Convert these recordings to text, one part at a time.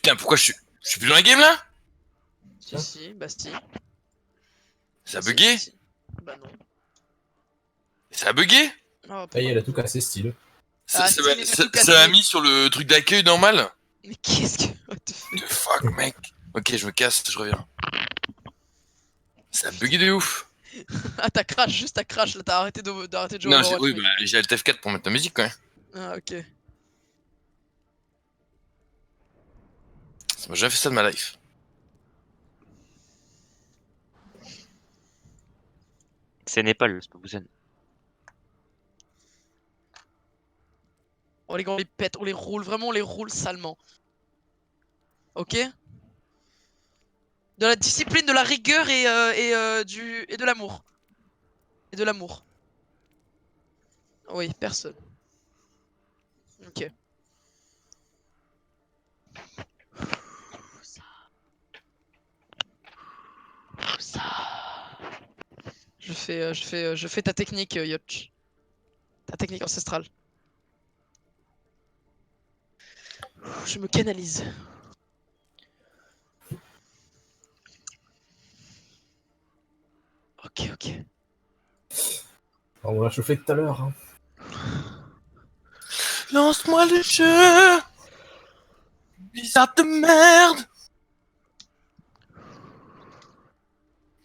Putain, pourquoi je suis plus dans la game là? Si, bah si. Ça a bugué? Si. Bah non. Ça a bugué? Oh, Ça y est, elle a tout cassé, style. Ah, Ça style, il a tout ça l'a cassé. mis sur le truc d'accueil normal? Mais qu'est-ce que... What the fuck? The fuck, mec. Ok, je me casse, je reviens. Ça a bugué de ouf. Ah, t'as crash, là, t'as arrêté d'arrêter de jouer Non, Overwatch, oui, mec. bah, j'ai Alt F4 pour mettre la musique quand même. Ah, ok. Ça m'a jamais fait ça de ma life. C'est Népal, c'est pas Busan. Oh, les gars, on les pète, on les roule, vraiment, on les roule salement. Ok? De la discipline, de la rigueur et de l'amour. Et de l'amour. Oui, personne. Ok. Je fais ta technique, Yotch. Ta technique ancestrale. Je me canalise. Ok, ok. On va chauffer tout à l'heure. Hein. Lance-moi le jeu! Bizarre de merde!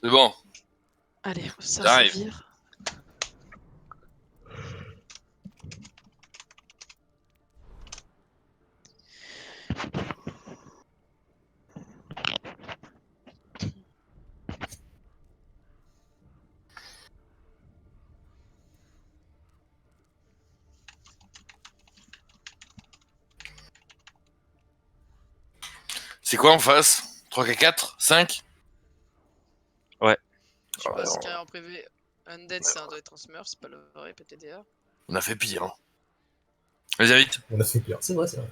C'est bon. Allez, ça J'arrive. se vire. C'est quoi en face? 3K4? 5? Ouais. Je sais pas, c'est carrière en privé. Undead, ça doit être un smurf, c'est pas le vrai PTDR. On a fait pire, hein. Vas-y, vite. On a fait pire, c'est vrai, c'est vrai.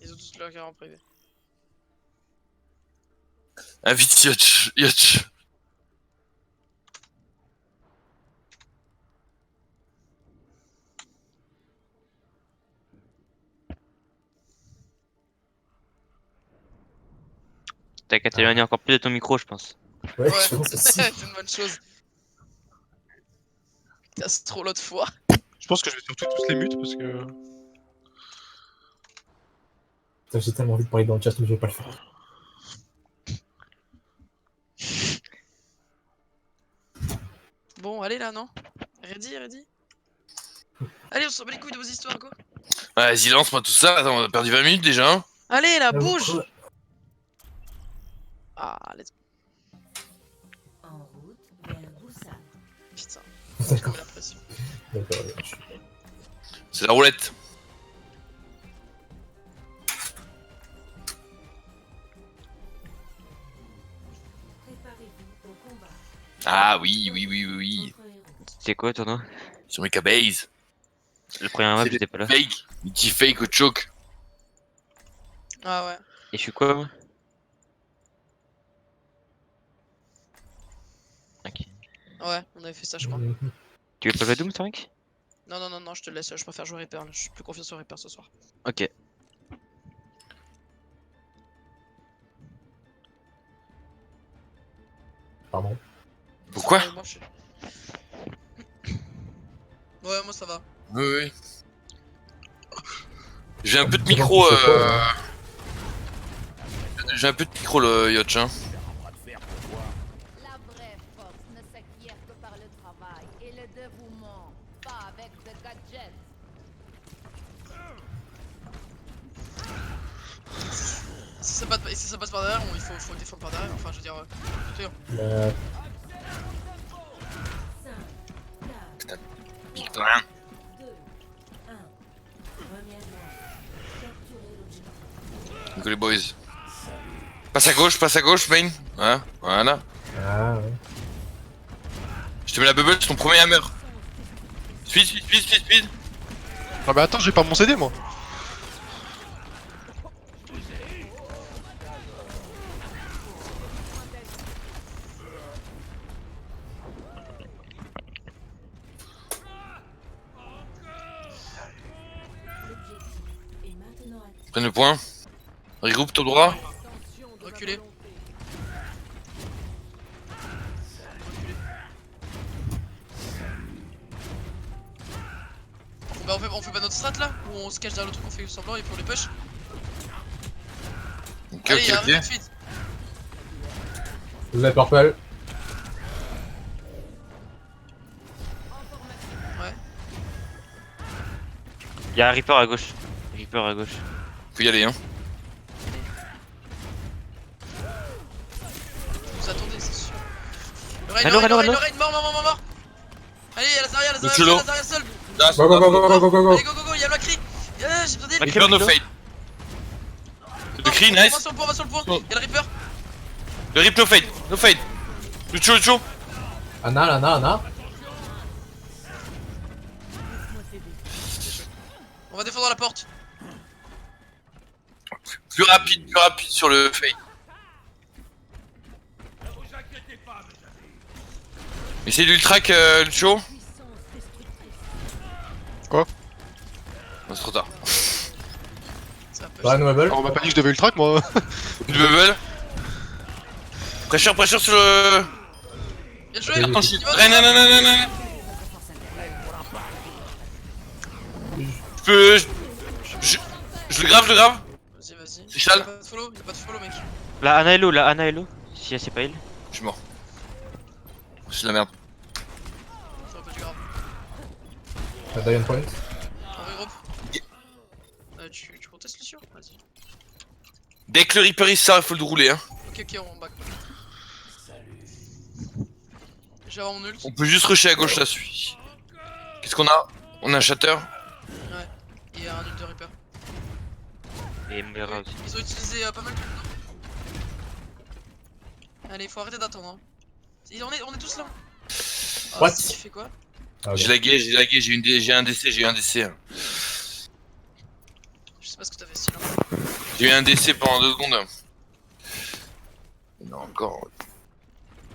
Ils ont tous leur carrière en privé. Ah, vite, Yotch. Yotch. T'as qu'à t'éloigner encore plus de ton micro, je pense. Ouais, Ouais, je pense aussi. c'est une bonne chose. Casse trop l'autre fois. Je pense que je vais surtout tous les mutes parce que. Putain, j'ai tellement envie de parler dans le chat, mais je vais pas le faire. Bon, allez là, non? Ready? Allez, on s'en bat les couilles de vos histoires, quoi. Vas-y, lance-moi tout ça. Attends, on a perdu 20 minutes déjà, hein. Allez là, Ah, bouge! ouais. Ah, let's... En route vers Busan. Putain, je D'accord. mets la pression. D'accord, allez, C'est la roulette. Préparez-vous au combat. Ah oui, oui, oui, oui, oui. Votre héros. C'est quoi ton nom? Sur mes base. Le premier map, C'est j'étais pas là. Fake. Il dit fake au choke. Ah ouais. Et je suis quoi, moi? Ok. Ouais, on avait fait ça, je crois. Mhm. Tu veux pas jouer à Doom, toi, mec? Non, je te laisse, je préfère jouer Reaper, là. Je suis plus confiant sur Reaper ce soir. Ok. Pardon. Pourquoi? Moi, je suis... Ouais, moi ça va. Oui, oui. J'ai un peu de micro, Tu sais quoi, hein. J'ai un peu de micro, le Yotch, hein. La vraie force ne s'acquiert que par le travail et le dévouement, pas avec des gadgets. Si ça passe par derrière, il faut le défendre par derrière. Enfin, je veux dire. Sûr. Euh, Putain. 2, 1. Premièrement, capturez l'objectif. Donc les boys. Passe à gauche, main. Hein, voilà. Ah, ouais. Je te mets la bubble, c'est ton premier hammer. Speed. Ah bah attends, j'ai pas mon CD moi. L'objectif est maintenant actif. Prenne le point. Regroupe ton droit. Reculez. Bah on fait pas notre strat là? Ou on se cache derrière le truc, on fait semblant et pour les push? Ok, Allez, ok, y'a ok. tout de suite. Vous êtes purple. Ouais. Y'a un Reaper à gauche. Reaper à gauche. Faut y aller, hein. Vous attendez, c'est sûr. Le raid, Allô, le raid, allô, le raid, allô. le raid, mort. Allez, y'a la Zarya, Le solo. seul. Là, Go go go go go go go go. Allez, go, y'a le Macri. J'ai besoin d'aide. Macri. Reaper no fade. Le cri, nice. On va sur le point. Y'a le Reaper. Le rip no fade. No fade. Le chaud. Ana. On va défendre la porte. Plus rapide sur le fade. Essaye d'ultrack le chaud. Quoi? Non, c'est trop tard. Ça va push. Ryan Webble. Alors, on m'a pas dit que je devais ultrack moi. Le bubble. Pressure sur le. Bien joué. Attends, shit. Il va, Reine, il va. non. Je peux. Je le grave. Vas-y. C'est Chal. Y'a pas de follow, mec. La Ana Hello. Si c'est pas elle. Je suis mort. C'est de la merde. C'est un peu du grave. Diamond Point. Un regroupe. Tu contestes Lucio? Vas-y. Dès que le Reaper il sort, il faut le rouler, hein. Ok, on back. Je vais avoir mon ult. On peut juste rusher à gauche là-dessus. Qu'est-ce qu'on a? On a un shatter. Ouais. Et un ult de Reaper. Et Mera aussi. Ils ont utilisé pas mal de temps. Allez, faut arrêter d'attendre. Hein. On est tous là. Ah, What? il fait quoi? Ah, ok. J'ai lagué, j'ai un DC, hein. Je sais pas ce que t'avais style. J'ai eu un DC pendant 2 secondes. Non, encore.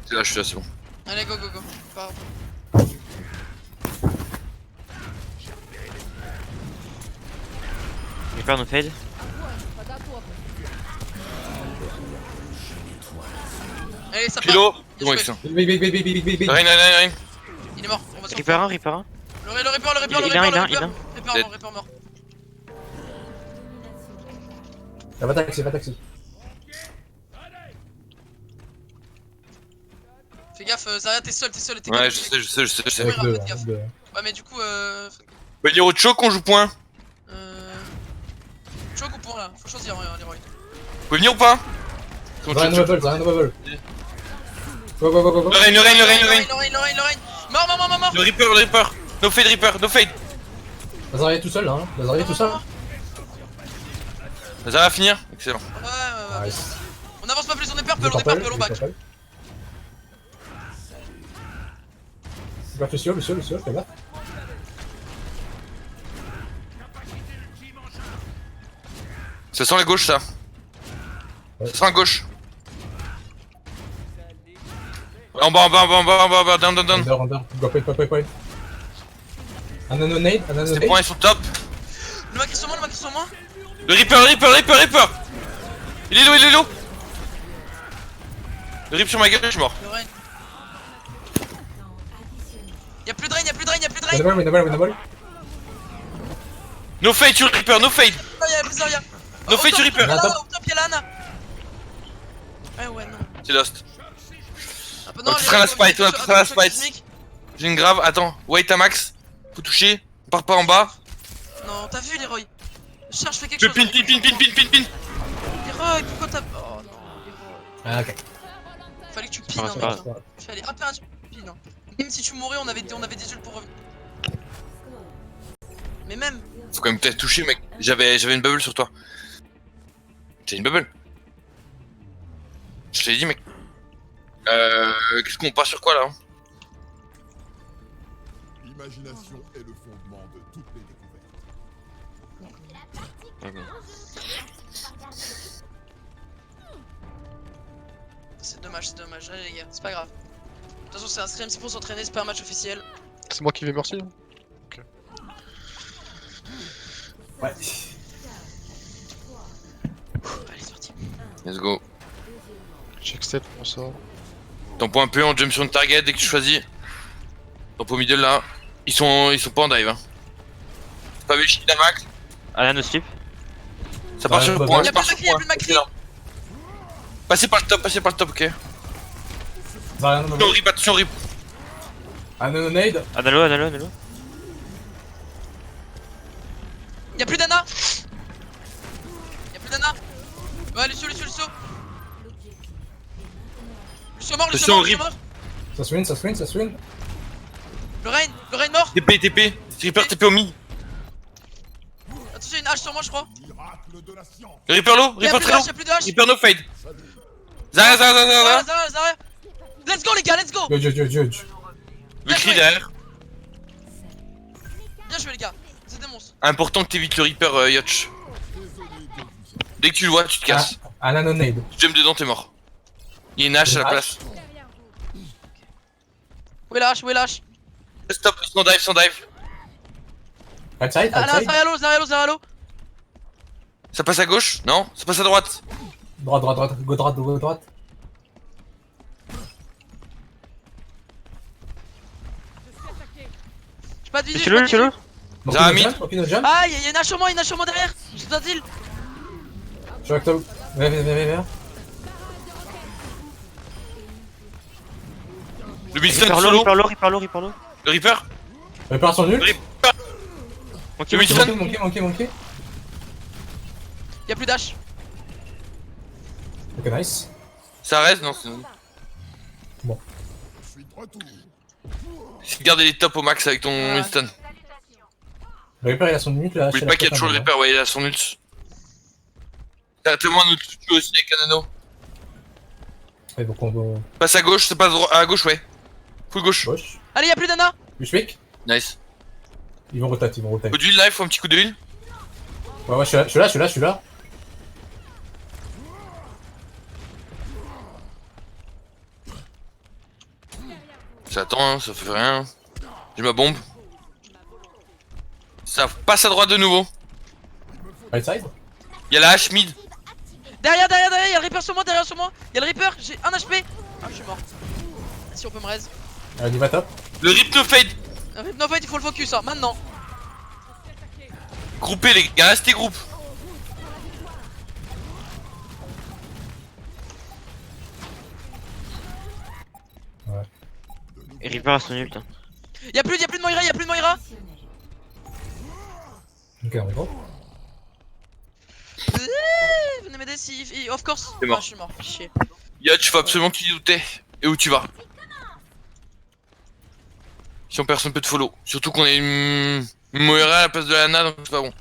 C'est là, je suis là, c'est bon. Allez, go. Pars. Reaper no fade. Allez, ça part. Kilo, Bien c'est bon, joué. excellent. Big. Reine. Il est mort. On va sur Reaper 1. le Reaper. Il a. Reaper mort. Y'a pas taxi. Fais gaffe, Zarya, t'es seul. T'es Ouais, seul. je sais. Avec deux. Faites gaffe. Avec deux. Ouais, mais du coup, Faut dire au choc qu'on joue point. choc ou point là? Faut choisir, Leroy. Vous pouvez venir ou pas? Ryan Webble. Go. Le Reine. Lorraine. Mort. Le Reaper. No fade. Lazarier tout seul là. Lazarier tout seul. Ça va finir? Excellent. Ouais. Nice. On avance pas plus, on est purple, on back. Regarde Lucio, fais gaffe. Ça sent la gauche, ça. Ouais. Ça sent la gauche. En bas, down. Under. Go point. Anano nade. Ces points, ils sont top. Le mec est sur moi. Le Reaper. Il est low. Le Rip sur ma gueule, je suis mort. Lorraine. Y'a plus de drain. Winnable. No fade sur le Reaper, no fade. Y'a plus de Zarya. No fade sur Reaper. Au top, y'a Lana. Ouais, non. C'est lost. Ah, bah On va toucher la spite, J'ai une grave, attends, wait à max. Faut toucher, on part pas en bas. Non, t'as vu, Leroy? Cherche, fais quelque Je chose. pin. Leroy, pourquoi t'as. Oh non, Leroy. Ah ok. Fallait que tu pas pines, hein, grave. mec. Fallait impérativement que tu pines. Hein. Même si tu mourais, on avait des ults pour revenir. Mais même. Faut quand même peut-être toucher, mec. J'avais une bubble sur toi. J'ai une bubble. Je t'ai dit, mec. Qu'est-ce qu'on part sur quoi là? L'imagination est le fondement de toutes les découvertes. C'est dommage. Allez, les gars, c'est pas grave. De toute façon, c'est un stream, c'est pour s'entraîner, c'est pas un match officiel. C'est moi qui vais merci. Hein. Ouais. Allez, Let's go. J'accepte pour ça. Tempo un peu, on jump sur une target dès que tu choisis. Tempo middle là. Ils sont pas en dive. Hein. C'est pas Véchi Damax. Ana no slip. Ça part Ouais, sur le bah, point. bah, ça part y a sur plus de le Macri, point. y a plus de Macri. Excellent. Passez par le top, ok. Zarya no Attention rip, attention rip. Ana no nade. Analo. Y'a plus d'Anna. Y'a plus d'Anna. Ouais, Lucio. Lucio mort, Lucio Attention, mort, rip. Lucio mort. Ça swing. Le Rain mort. TP. Reaper TP au mid. Attention, une hache sur moi, je crois. Miracle de la science. Le Reaper low, Y'a Reaper plus de très low. hache, y'a plus de hache. Reaper no fade. Zarya. Zarya. Let's go, les gars, let's go. Judge. Le cri derrière. Bien joué, les gars. C'est des monstres. Important que t'évites le Reaper Yotch. Dès que tu le vois, tu te casses. Ana no nade. Tu jump dedans, t'es mort. Il y a une hache à la Une place. Où est la hache? Stop, sans dive. Right side. Ah là, Zarya low. Ça passe à gauche? Non, ça passe à droite. Droite. Go droite. J'ai pas de visu. Lucio. Zarya mid. Monkey no jump. Ah, y'a une hache sur moi derrière. J'ai pas d'île. Je suis avec toi. Viens. Le Winston solo. Reaper low. Le Reaper. Réparation nulle. Ok, Winston. Monkey. Y'a plus d'hache. Ok, nice. Ça reste, non, c'est nous. Je suis de retour. C'est de garder les tops au max avec ton Ouais. Winston. Le Reaper il a son ult là. Oublie pas qu'il y a toujours le Reaper, ouais, il a son ult. T'as tellement un ult tu aussi avec Anano. Et donc on va. Passe à gauche, c'est pas à gauche, ouais. Full gauche. Gauche. Allez, y'a plus d'Anna. Du Schwick. Nice. Ils vont rotate. Coup d'huile là, il faut un petit coup d'huile. Ouais, je suis là. Ça attend, hein, ça fait rien. J'ai ma bombe. Ça passe à droite de nouveau. Right side. Y'a la hache mid. Derrière, y'a le Reaper sur moi, Y'a le Reaper, j'ai 1 HP. Ah, je suis mort. Si on peut me raise. Diva top. Le rip no fade. Non, en fait, il faut le focus, hein, maintenant. Groupez les gars, restez groupe. Et Reaper a son ult. Y'a plus de Moira. Ok, on est bon. Venez m'aider si. Of course. C'est mort. Ah, je suis mort, chier. Yotch, faut absolument qu'il dise où t'es et où tu vas. Sinon personne peut te follow. Surtout qu'on est une Moira à la place de Lana, donc c'est pas bon.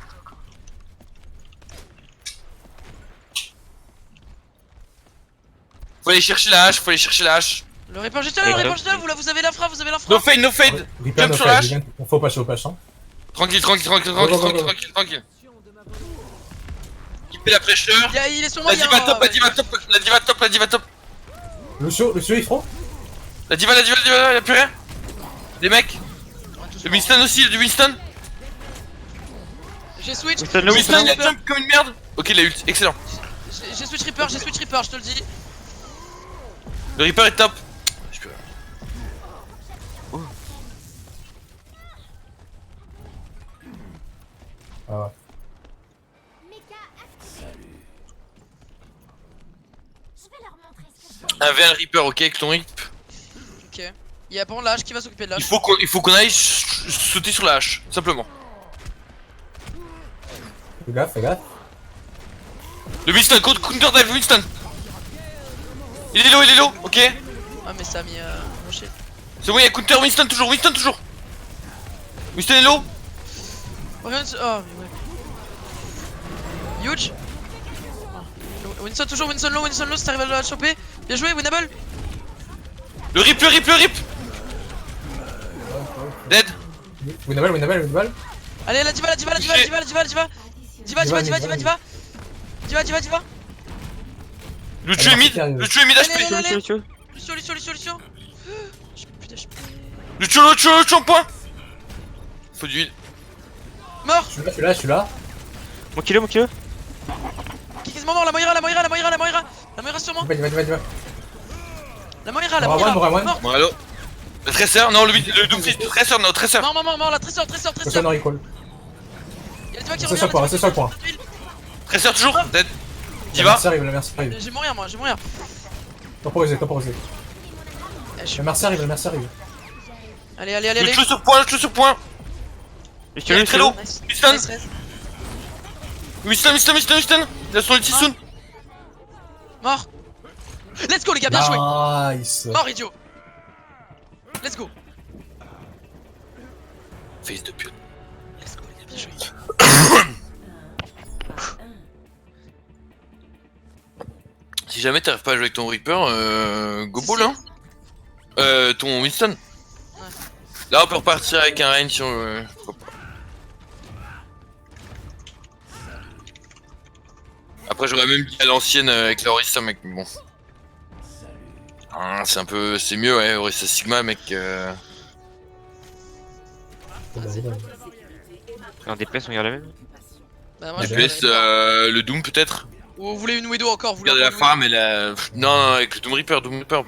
Faut aller chercher la hache, Le Reaper génial, vous avez la frappe, No fade. Reaper Jump no sur la hache. fade. On faut passer au patient. Tranquille. Go. Keepez la fraîcheur. Il est sur moi, La diva top. Lucio il front. La diva, y'a plus rien. Les mecs. Le Winston aussi, il y a du Winston. J'ai switch. Le Winston il a jump comme une merde. Ok, il a ult, excellent. J'ai switch Reaper, je te le dis. Le Reaper est top. Ah ouais. Un VL Reaper, ok, avec ton rip. Ok. Il y a par contre la hache qui va s'occuper de la hache. Il faut qu'on aille sauter sur la hache, simplement. Fais gaffe. Le Winston, counter dive Winston. Il est low, ok. Ah, mais ça a mis mon shit. C'est bon, il y a counter Winston toujours. Winston est low. Oh, mais ouais. Huge. Winston toujours, Winston low, si t'arrives à le choper. Bien joué, Winnable. Le rip. Dead. Winnable. Allez, la diva. Diva. Lucio est mid Allez. HP. Lucio. J'ai plus d'HP. Lucio en point. Faut du heal. Mort. Je suis là. Mon kilo. Qui quasiment mort. La Moira sur moi. Il va. La Moira, Moira, one. mort. Bon, allo. Le Tracer, non, le Doomfist, le Tracer, non, Tracer. Mort, la Tracer. Attention, no recall. Y'a le diva qui Restez sur le point, revient. restez sur le point. Tracer toujours, dead. La Diva. merci arrive. J'ai mourir moi, j'ai mourir. Temporiser. Eh, je- La merci arrive. Allez. Le tuer sur point, Je tire le très lourd. Nice. Winston. Nice, Winston. Il a son ulti soon. Mort. Let's go les gars, bien joué. Nice. Mort idiot. Let's go. Fils de pute. Let's go les gars, bien joué. Si jamais t'arrives pas à jouer avec ton Reaper, go ball hein. Ton Winston. Là on peut repartir avec un Reign si on veut. Pourquoi pas. Après j'aurais même dit à l'ancienne avec la Orisa mec, mais bon. Ah, c'est mieux ouais, Orisa Sigma mec. En DPS, on regarde la même. Bah, moi, Je je laisse vais- le Doom peut-être. Ou vous voulez une Widow encore, vous Regardez la encore une femme et la. Non, avec le Doom Reaper au pire. Widow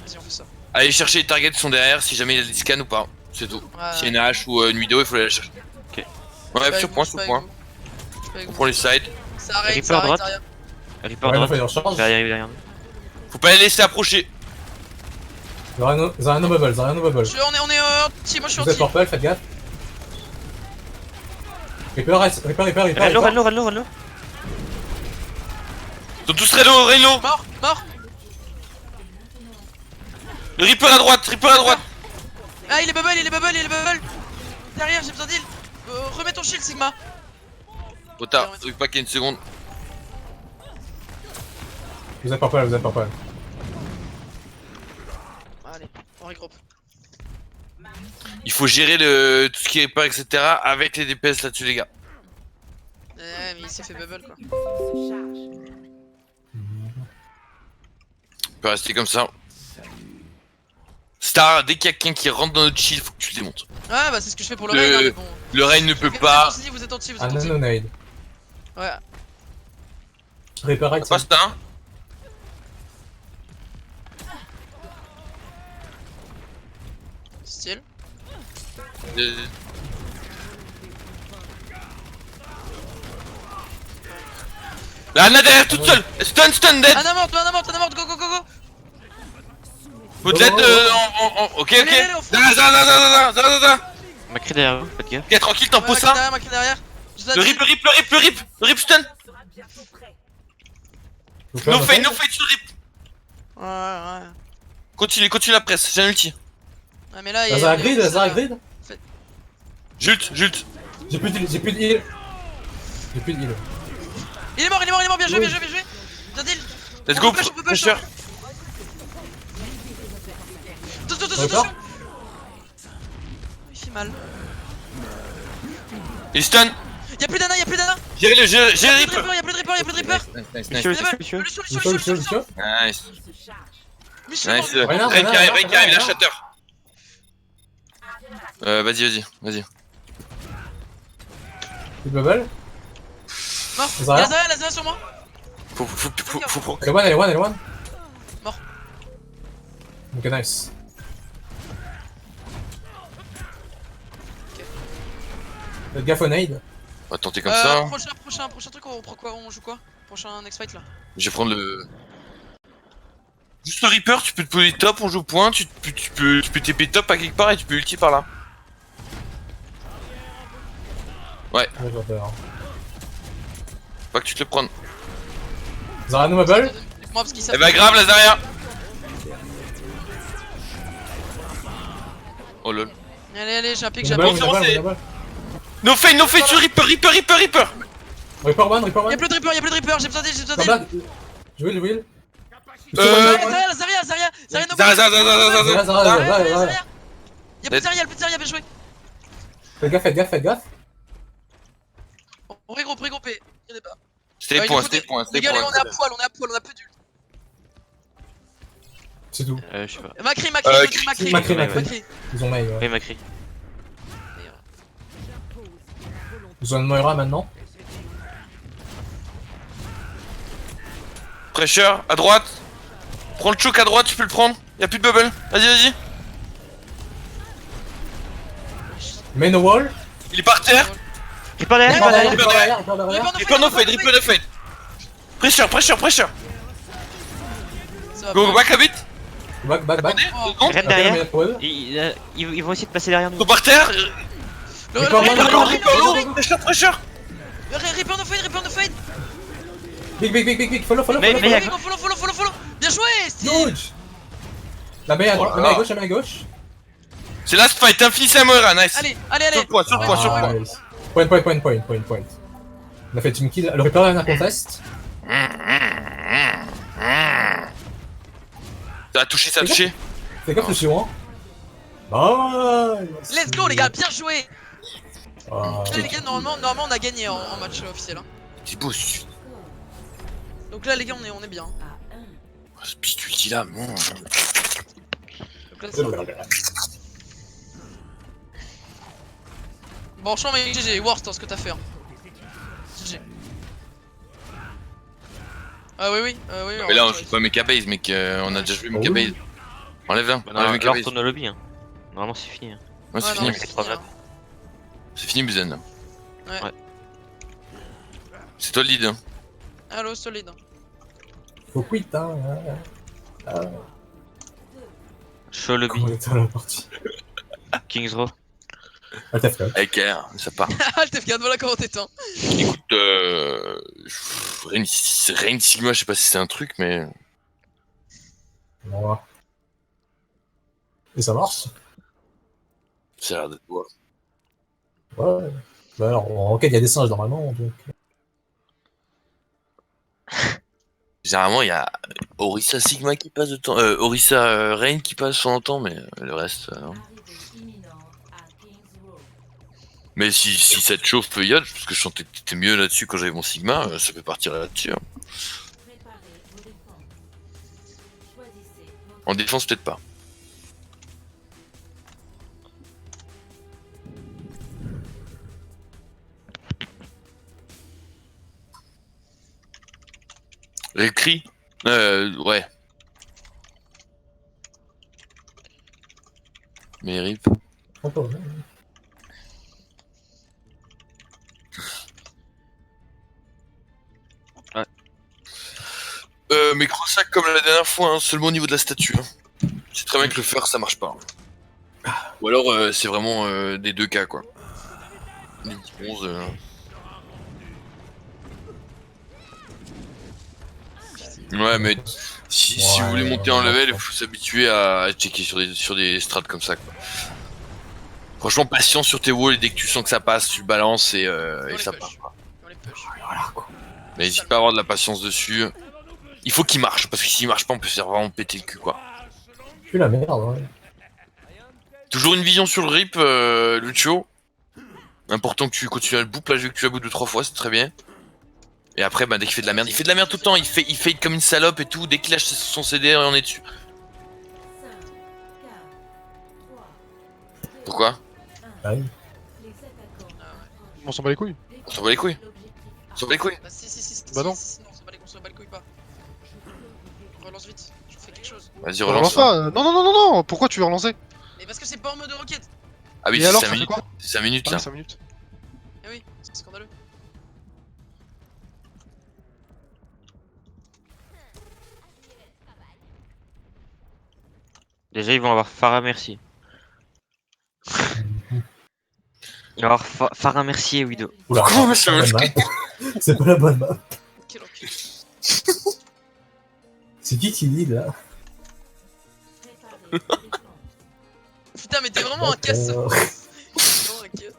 Vas-y on fait ça. Allez chercher les targets qui sont derrière si jamais il y a des scans ou pas. C'est tout. Ouais. S'il y a une hache ou une vidéo, il faut aller la chercher. Ok. Ouais, Je suis sur pas point, avec sur vous, point. je suis pas avec On vous. prend les sides. Ça arrête, Reaper ça arrête, droite. ça arrête. Reaper Ouais, il va droite. falloir recharge. Derrière nous. Faut pas les laisser approcher. Zarya no bubble. On est anti, moi je suis Vous êtes anti. purple, faites gaffe. Reaper. Rallo. Ils sont tous Reyno. Mort. Le Reaper à droite. Ah il est bubble. Derrière j'ai besoin d'heal. Remets ton shield Sigma. Trop tard, il pas qu'il y ait une seconde. Vous êtes purple. Allez, on regroupe. Il faut gérer tout ce qui est Reaper, etc. avec les DPS là-dessus, les gars. Mais il s'est fait bubble quoi. On peut rester comme ça. Star, dès qu'il y a quelqu'un qui rentre dans notre shield, faut que tu le démontes. Ouais bah c'est ce que je fais pour le Le- raid hein, mais bon. Le Reign ne peut pas. Vous êtes anti. Un nano nade. Ouais. Reaper right. Pas Star. Style. La Anna derrière toute seule. Stun dead. Anna morte, go. Faut dead. Ok. Allez, on fait- Zaza. Macri derrière vous, faites gaffe. Ok, tranquille, t'en poses ça. Ma clé derrière. Le rip stun. No fade sur le rip. Ouais. Continue la presse, j'ai un ulti. Ouais mais là Zarya grid. Jult. J'ai plus de heal. Il est mort, bien joué. Bien deal. Let's go, On peut push. pressure. Attention. Il fait mal. Il stun. Y'a plus d'Anna. Gérez le Y'a rip. plus de Reaper. Nice. Monsieur. Mission. Nice. Reina, Rain qui arrive, Reina. la shatter. Vas-y. Bubble. Mort. Zarya. La Zarya sur moi. Faut pro. Elle est one. Mort. Ok, nice. Faites gaffe au nade. On va tenter comme ça. Prochain truc, on prend quoi? On joue quoi? Prochain next fight là. Je vais prendre le. Juste le Reaper, tu peux te poser top, on joue point, tu peux TP top à quelque part et tu peux ulti par là. Ouais, j'ai peur. Pas que tu te le prennes. Zarya no bubble. Moi parce qu'ils savent. Eh bah grave la Zarya. Oh lol. Allez, j'ai un pic, Bubble. No fade sur Reaper. Reaper one. Y'a plus de Reaper, j'ai besoin d'heal. Come back. Je will. Zarya, no bubble. Zarya. Y'a plus de Zarya, bien joué. Faites gaffe. On regrouper. Y'en a pas. C'était les points. Les gars, on est à poil, on a peu d'ult. C'est tout. Je sais pas. Macri. Ils ont mail. Oui, Macri. Ils ont une Moira maintenant. Pressure, à droite. Prends le choke à droite, tu peux le prendre. Y'a plus de bubble. Vas-y, vas-y. Main no wall. Il est par terre. Reaper derrière, Reaper Reaper derrière, derrière. Reaper derrière, Reaper derrière. Reaper no fade, Reaper no fade. Pressure, pressure, pressure. Ça va Go, pas. back a bit. Back, back, back. Oh, Deux secondes. Ren derrière. Main wall. Ils vont essayer de passer derrière nous. Go par terre. Reaper Reaper no low, wall. Reaper low. Pressure, pressure. Reaper no fade, Reaper no fade. Big, big, big, big, big. Follow, follow, Mais- follow. mais- follow. Follow. Bien joué, Steve. Huge. La main à droite, la main à gauche, la main à gauche. C'est last fight, infini Samoura, nice. Allez. Sur le point, sur le point, sur le point. Nice. Point. On a fait team kill. Le Reaper a un contest. Ça a touché, ça a touché. Fais gaffe, le suivant. Nice. Let's go les gars, bien joué. Ah, Là les gars, normalement on a gagné en match officiel. Hein. Petit boost. Donc là les gars, on est bien. Ce pistolet là, bon. Donc là, c'est- Bon, franchement, mais GG, worst hein, ce que t'as fait. Hein. GG. Ah oui. Mais là, on joue pas Mecha Base, mec. On a déjà joué Mecha Base. Enlève-la. Bah non, Enlève alors Mecha Base. retourne au lobby. Hein. Normalement, c'est fini. Hein. Ouais, c'est Ouais, fini. non, mec. c'est fini, hein. C'est fini, Buzen. Ouais. C'est toi le lead. Hein. Allo, solide. Faut quit, hein. Show lobby. Comment était la partie? Kings Row. Ah, t'as fait. Avec R, ça part. Ah, le TF4, voilà comment t'éteins. Écoute, Reign Sigma, je sais pas si c'est un truc, mais. On va voir. Et ça marche? Ça a l'air d'être beau. Ouais. Bah alors, en enquête, il y a des singes normalement, donc. Généralement, il y a Orisa Sigma qui passe de temps. Orisa Reign qui passe son temps, mais le reste. Mais si ça te chauffe, Yod, parce que je sentais que t'étais mieux là-dessus quand j'avais mon Sigma, ça peut partir là-dessus. Hein. En défense, peut-être pas. Récrit ouais. Mais rip. Encore, hein. Mais Crossack comme la dernière fois, hein, seulement au niveau de la statue. Hein. C'est très bien que le fer ça marche pas. Ou alors c'est vraiment des deux cas quoi. Les 11. Ouais mais si vous voulez monter en level, il faut s'habituer à checker sur des strats comme ça quoi. Franchement patience sur tes walls et dès que tu sens que ça passe, tu balances et ça part quoi. Voilà quoi. Mais n'hésite pas à avoir de la patience dessus. Il faut qu'il marche, parce que s'il marche pas, on peut se faire vraiment péter le cul, quoi. Je suis la merde, ouais. Toujours une vision sur le rip, Lucio. Important que tu continues à le boop, là, j'ai vu que tu l'as boop 2-3 fois, c'est très bien. Et après, bah, dès qu'il fait de la merde, il fait de la merde tout le temps, il fait comme une salope et tout, dès qu'il lâche son CD, on est dessus. Pourquoi? Ah oui. On s'en bat les couilles. On s'en bat les couilles. On s'en bat les couilles. Bah si, Bah non. on s'en bat les couilles pas. Relance vite, je fais quelque chose. Vas-y, Relance relance. pas. Non, pourquoi tu veux relancer? Mais parce que c'est pas en mode roquette. Ah oui, Et c'est alors, 5 ça fait minutes. quoi? C'est 5 minutes, là. 5 minutes. Eh oui, c'est scandaleux. Déjà, ils vont avoir Farah Mercier. Il va y avoir Farah Mercier et Widow. Oula, Comment ça c'est pas la bonne map. C'est pas la bonne map. Quel enculé. C'est qui dit là? Putain, mais t'es vraiment un casse. D'accord. Vraiment un casse.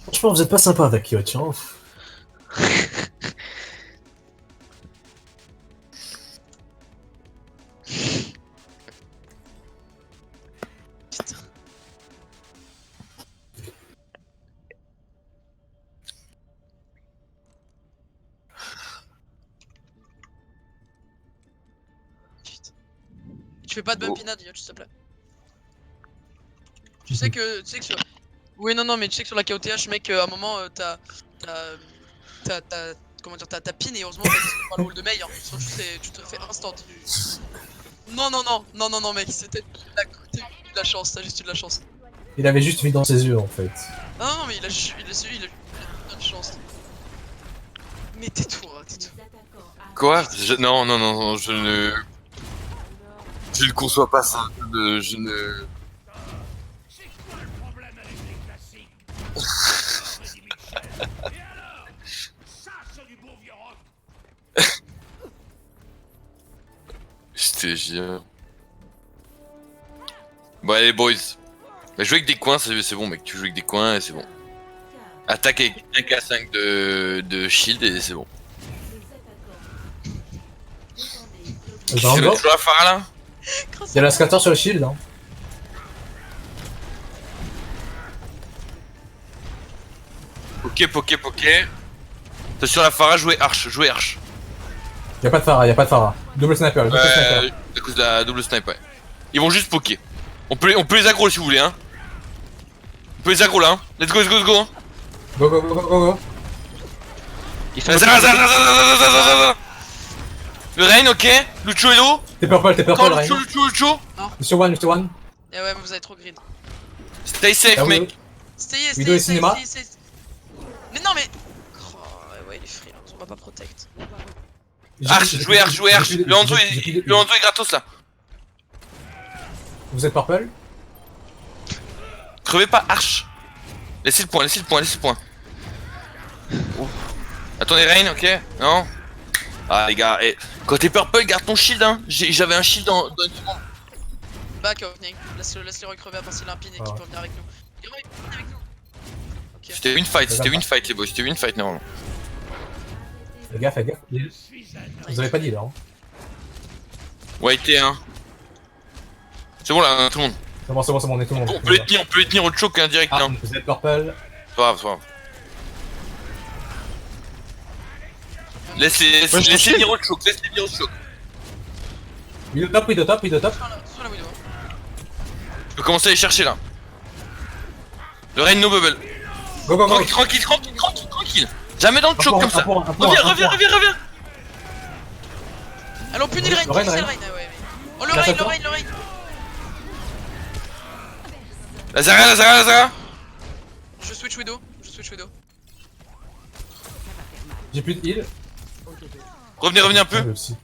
Franchement, vous êtes pas sympa avec Kyotch, hein. Tu fais pas de bumpinade, Yotch, s'il te plaît. Tu sais que sur... Oui, non, mais tu sais que sur la KOTH, mec, à un moment, t'as comment dire, t'as pin et heureusement t'as pas le rôle de Mei, hein. Sinon tu te fais instant. Non, mec, c'était t'as eu de la chance, t'as juste eu de la chance. Il avait juste mis dans ses yeux en fait. Non, mais il a eu de chance. Mais tais-toi. Les attaquants Quoi? Non, je ne... Je ne conçois pas ça. Je ne... Je te jure. Bon allez boys. Bah, jouer avec des coins, c'est bon mec. Tu joues avec des coins et c'est bon. Attaque avec 1k5 de shield et c'est bon. Il Tu fais toujours la phare là? y a la scatter sur le shield. Hein. Ok. T'es sur la phara, jouer arche. Y'a pas de Pharah, Double sniper, double sniper. À cause de la double snipe, ouais. Ils vont juste poker. On peut les aggro si vous voulez, hein. On peut les aggro là, hein. Let's go. Hein. Go. Ils sont Zara. Le Rain, ok. Lucho et l'eau. T'es purple, Encore Rain. Lucho. Mr. One. Eh ouais, mais vous avez trop grid. Stay safe, Ah oui. mec. Vidéo et cinéma. Mais non, mais. Oh, ouais, il est free là, on va pas protect. Arche, jouer arche. Le Hanzo est gratos là. Vous êtes purple? Crevez pas, arche. Laissez le point. Oh. Attendez, Rain, ok. Non. Ah les gars, quand t'es purple, garde ton shield, hein. J'avais un shield dans une seconde. Back opening, laisse-le recrever à part s'il a un pin et qu'il peut venir avec nous. Il va venir avec nous. Ok. C'était une fight les boys, c'était une fight normalement. Fais gaffe. Vous avez pas dit là. Hein. Ouais, T1. C'est bon là, tout le monde. C'est bon, on est tout le monde. On peut les tenir au choke hein, direct. Ah, Hein. vous êtes purple. C'est pas grave. Laissez tenir au choke, Widow top. Sur la window. Je peux commencer à les chercher là. Le Rain no bubble. Go. Tranquille. Jamais dans le choke comme ça. Reviens. Allons, punir le Le rain, Rain. ouais. Oh, le rain. La Zara. Je switch widow. J'ai plus de heal. Revenez un peu. Ah, aussi.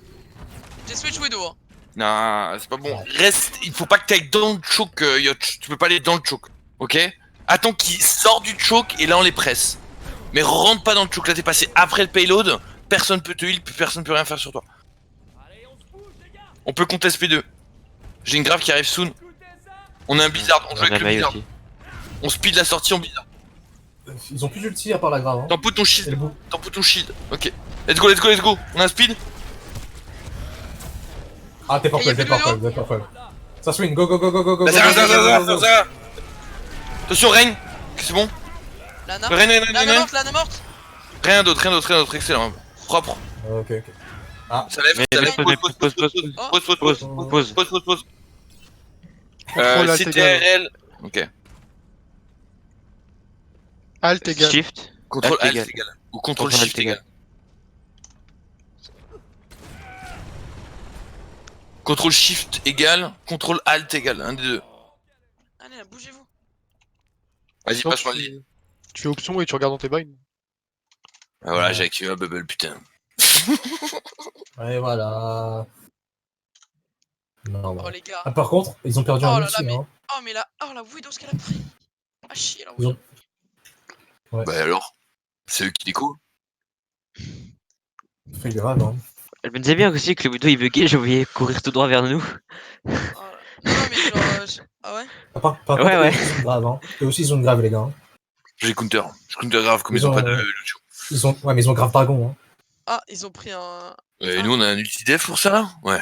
J'ai switch widow. Hein. Non, c'est pas bon. Reste, il faut pas que t'ailles dans le choke, Yotch. Tu peux pas aller dans le choke, ok? Attends qu'il sorte du choke et là on les presse. Mais rentre pas dans le choke, là t'es passé après le payload. Personne peut te heal, personne peut rien faire sur toi. On peut contest P2. J'ai une grave qui arrive soon. On a un blizzard, on joue avec le blizzard. On speed la sortie en blizzard. Ils ont plus d'ulti à part la grave. Hein. T'en ton Et le bout. shield. Ok. Let's go. On a un speed. Ah, t'es Et y a purple, plus de Ça swing, go. La Zara. Attention, Rain. C'est bon. Lana. Rain. Lana morte. Rien d'autre, excellent. Propre. Ok. Ça lève, pause. Contrôle alt égal. CTRL. Ok. Alt égal. Shift. Contrôle Alt Alt égal. égal. Ou contrôle Contrôle Shift Alt égal. égal. Contrôle Shift égal. Contrôle Alt égal. Un des deux. Allez, là, bougez-vous. Vas-y, Donc, passe-moi le lead. Tu fais option et tu regardes dans tes binds. Ah, voilà, j'ai activé un bubble, putain. Ouais, voilà. Non, Oh les gars. Ah, par contre, ils ont perdu Oh un là ulti. là, Hein. Oh mais la widow ce qu'elle a pris. Ah chier la Ils widow. ont- Bah alors, c'est eux qui découvrent. C'est grave, hein. Elle me disait bien aussi que le Widow il buguait, je voyais courir tout droit vers nous. Oh là. Non mais genre... Ah ouais. Par contre, Ouais, ouais. eux aussi, ils ont grave, hein. Eux aussi, ils ont grave, les gars. Hein. J'ai counter. Je counter grave comme ils ont pas de Lucio. Ouais, mais ils ont grave dragon, hein. Ah ils ont pris un... Et nous on a un ulti def pour ça là? Ouais.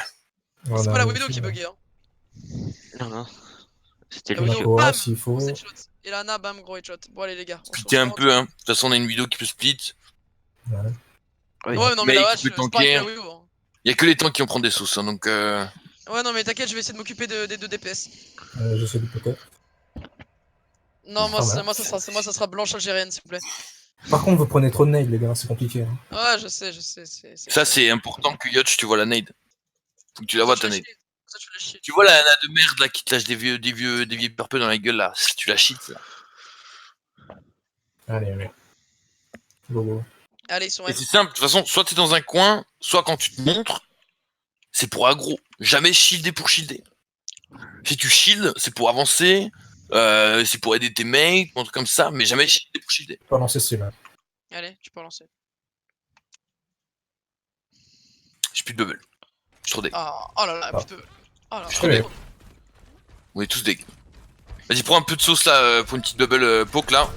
Voilà, C'est pas la donc, widow qui buguait hein. Non. C'était La le widow, Lucio. Nakora, bam, s'il faut. gros headshot. Et Lana bam gros headshot. Bon allez les gars. Splitter un peu, hein. De toute façon on a une vidéo qui peut split. Ouais. Oui. Ouais non mais Mec, la tu vache, peux c'est pas tanker. avec la widow hein. Y'a que les tanks qui vont prendre des sauces, hein, donc Ouais non mais t'inquiète je vais essayer de m'occuper des deux DPS. Je sais du poker. Non, moi, Ah, c'est- bah. moi, ça sera blanche algérienne, s'il vous plaît. Par contre, vous prenez trop de nades, les gars, c'est compliqué. Hein. Ouais, je sais. Ça, c'est important que Yotch, tu vois la nade. Faut que tu la vois, ta nade. Ça, tu l'as chier. Tu vois la nana de merde là qui te lâche des vieux purpeux dans la gueule là. Tu la cheats là. Allez, allez. Go, go. Allez, ils sont Et F. c'est simple, de toute façon, soit t'es dans un coin, soit quand tu te montres, c'est pour aggro. Jamais shielder pour shielder. Si tu shield, c'est pour avancer, c'est pour aider tes mates, un truc comme ça, mais jamais shielder pour shielder. Pas lancer celui-là. Allez, tu peux lancer. J'ai plus de bubble. Je suis trop deg. Oh là là, Ah. putain. Oh là Je suis là. trop deg. On est tous deg. Vas-y, prends un peu de sauce là pour une petite bubble poke là.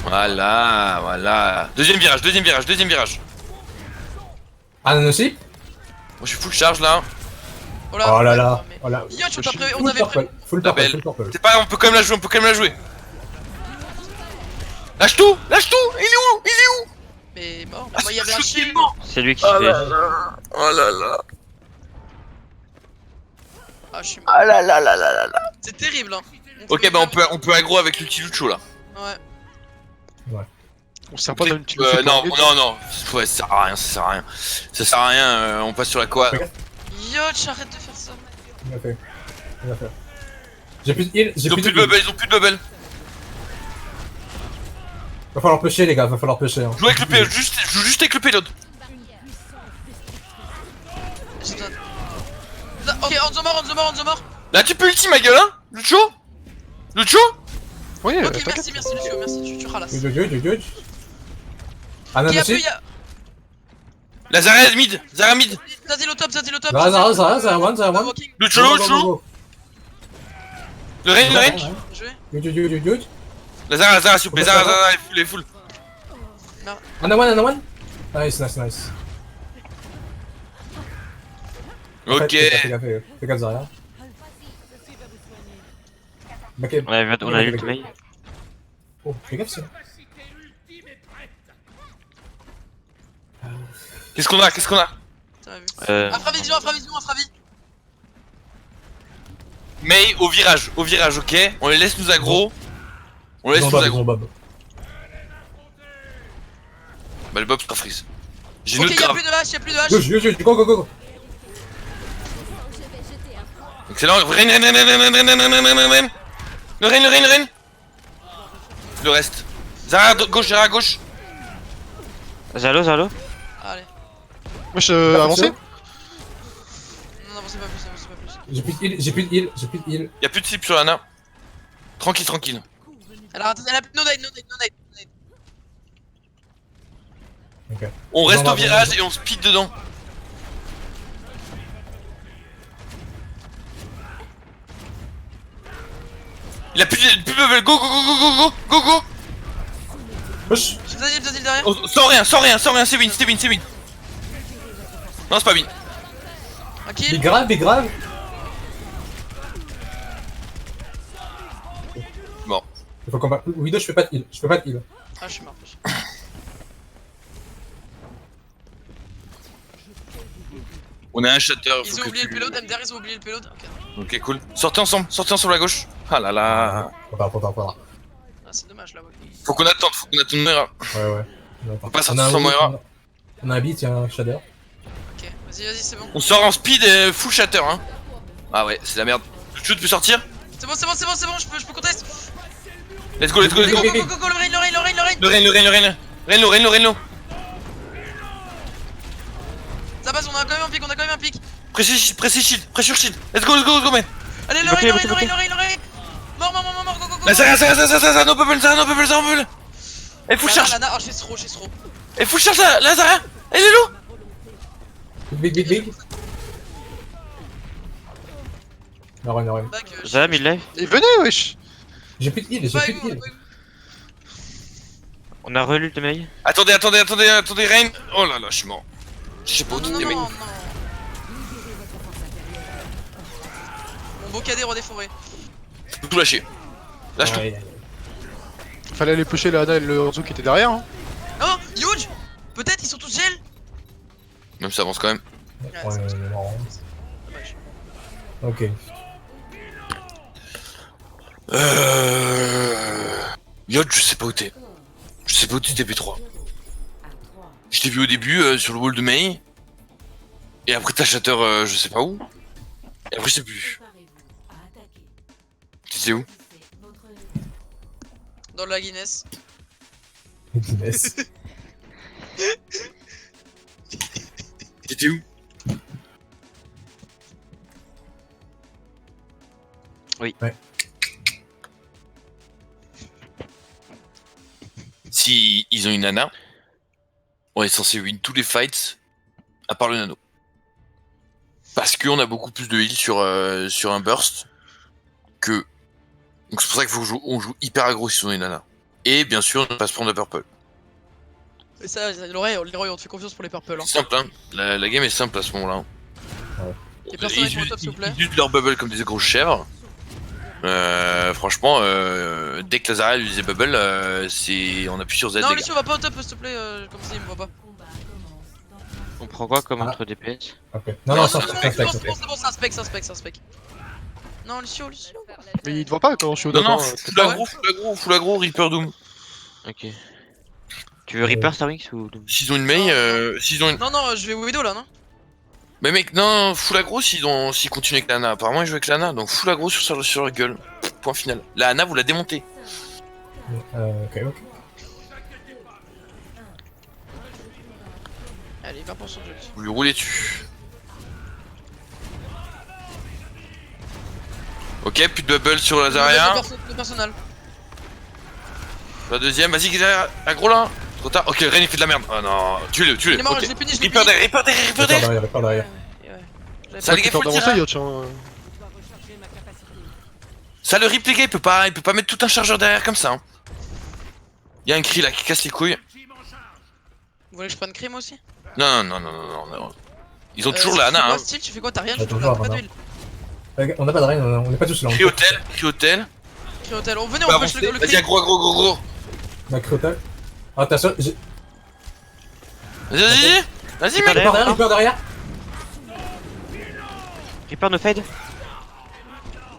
Voilà, voilà. Deuxième virage. Anan aussi? Moi je suis full charge là. Oh là, Oh là là. mais- Oh là. Yo, tu t'as prévu, on Full avait prévu. purple. Full La purple, belle. full purple. C'est pas grave, on peut quand même la jouer, Lâche tout, il est où? Mais mort. Ah, Moi, il y avait un c'est shield. mort. C'est lui qui Oh fait. là là. Oh là là. Ah, je suis mort. Ah là là là là là là. C'est terrible, hein. Ok, bah on peut aggro avec l'ulti Lucho là. Ouais. On sert pas d'un petit Non, ouais, ça sert à rien. On passe sur la quoi. Yo, arrête de faire ça. Bien fait. Bien fait. J'ai plus de heal, j'ai Ils ont plus plus de de heal. bubble, ils ont plus de bubble. Va falloir pusher, les gars, va falloir pusher. Hein. Joue avec le payload, joue juste avec le payload. J'ai besoin de- Là, ok, on the mort. Là tu peux ulti ma gueule hein, Lucho. Oui, Ok, t'inquiète. merci, Lucio, merci, tu ralasses. Good. Anan Qui a peu, aussi? il y a. La Zarya mid. Zadil au top. Zara, one. Walking. Lucho. Le rain. Good. La Zarya s'il vous plaît, Zarya est full. Anan one. Nice. Ok. Fais gaffe, Zarya. Back- On a l'ult Mei. Oh, fais gaffe, ça. Qu'est-ce qu'on a T'as vu. Euh, Infravision. Mei au virage, ok. On les laisse nous aggro. Ils ont bob. Bah le bob sera freeze. J'ai Ok, une autre y'a grave. plus de hache. Go. Excellent. Rain. Le rain. Le reste. Zarya à gauche. Zalo. Allez. Moi, je avancé. Non, c'est pas plus. J'ai plus de heal. Y'a plus de slip sur Lana. Tranquille. Alors, attendez, elle a plus de no nade. Ok. On reste Non, au virage et on speed dedans. Il a plus de bubble. Go. Push. Zadil derrière. Oh, sans rien, c'est win. Non, c'est pas win. Un Big kill. grave. Bon. Il faut combattre. Widow, je fais pas de heal. Ah, je suis mort. On a un shatter. Ils ont oublié le payload, MDR, ils ont oublié le payload. Ok. Ok, cool. Sortez ensemble à gauche. Ah là là. Faut pas. Ah, c'est dommage là, ouais. Faut qu'on attende Moira. Ouais. On passe sur Moira. On a un beat, il y a un shader. Ok, vas-y, c'est bon. On sort en speed et full shatter, hein. Ah ouais, c'est la merde. Le shoot peut sortir. C'est bon, je peux contester. Let's go. Go, le rain. Le rain. Ça passe, on a quand même un pic. Pressure shield. Let's go, man. Allez, le Bloqué, rain. Mort, go. La Zarya, no bubble. Elle full charge. Lana, oh, j'ai trop. Elle full charge, la Zarya. Elle est low. Big. Non, rien. Back, Zala mid-life. Et venez, wesh. J'ai plus de heal. On a relult Mei. Attendez, Rain. Oh là là, je suis mort. Je sais pas où tout Non. est, mec. Mon beau cadet redéforé. Je peux tout lâcher. Lâche tout. Ouais. Fallait aller pusher la Hana et le Hanzo qui était derrière. Hein. Oh, huge. Peut-être, ils sont tous gel. Même ça avance quand même. Ouais, non. Dommage. Ok. Yod, je sais pas où t'es. Je sais pas où t'es TP3. à 3. Je t'ai vu au début sur le wall de Mei. Et après t'as Shatter je sais pas où. Et après je sais plus. Préparez-vous à attaquer. T'étais où? C'est votre Dans la Guinness. Guinness. T'étais où? Si ils ont une nana, on est censé win tous les fights, à part le nano. Parce qu'on a beaucoup plus de heal sur un burst que. Donc c'est pour ça qu'il faut qu'on joue hyper aggro si on est nana. Et bien sûr, ne pas se prendre de purple. Et ça, Leroy, on te fait confiance pour les purple. Hein. C'est simple, hein. La game est simple à ce moment-là. Y'a personne avec mon top, s'il vous plaît. Ils utilisent leur bubble comme des grosses chèvres. Franchement, dès que Lazaria lui disait bubble, on appuie sur Z. Non, les Lucio, va pas au top, s'il te plaît, comme ça il me voit pas. combat commence dans On prend quoi comme Ah. entre DPS? Ok. Non, c'est c'est bon, un c'est spec, bon, c'est c'est bon, c'est un spec, c'est un spec, c'est un spec. Non, Lucio. Mais il te voit pas quand je suis au Non, non, devant. full aggro, Reaper Doom. Ok. Tu veux Reaper Starwings ou Doom? S'ils ont une Mei, s'ils ont une. Non, je vais Widow là, non? Mais mec, non, full aggro s'ils continuent avec l'Anna. Apparemment, ils jouent avec l'Anna, donc full aggro sur leur gueule. Point final. La Anna, vous la démontez. Ok. Allez, 20% de jeu. Vous lui roulez dessus. Ok, plus de bubble sur Lazaria. Le personnel. La deuxième, vas-y, qui est derrière. Aggro là. Trop tard. Ok, Ren il fait de la merde. Oh non, tuez-le. Il est mort, Ok. je l'ai puni, je l'ai Reaper puni. derrière, Reaper derrière. Répare derrière. Ouais. Ça, les gars, T'es faut le d'avancer, tirer. Yotch, hein. Ça, le rip, les gars, il peut pas mettre tout un chargeur derrière comme ça. Hein. Y'a un cri là qui casse les couilles. Vous voulez que je prenne crime aussi? Non. Ils ont toujours la Anna, hein. Style, tu fais quoi? T'as rien Ouais, du tout toujours, là, pas Anna. d'huile. On n'a pas de reine, on n'est pas tous là. Cri hôtel. Cri hôtel. Oh, venez, On va on push avancer. le Vas-y, cri. aggro. On a Cryotal. Ah, attention, Vas-y, mec. Reaper derrière. Reaper no fade?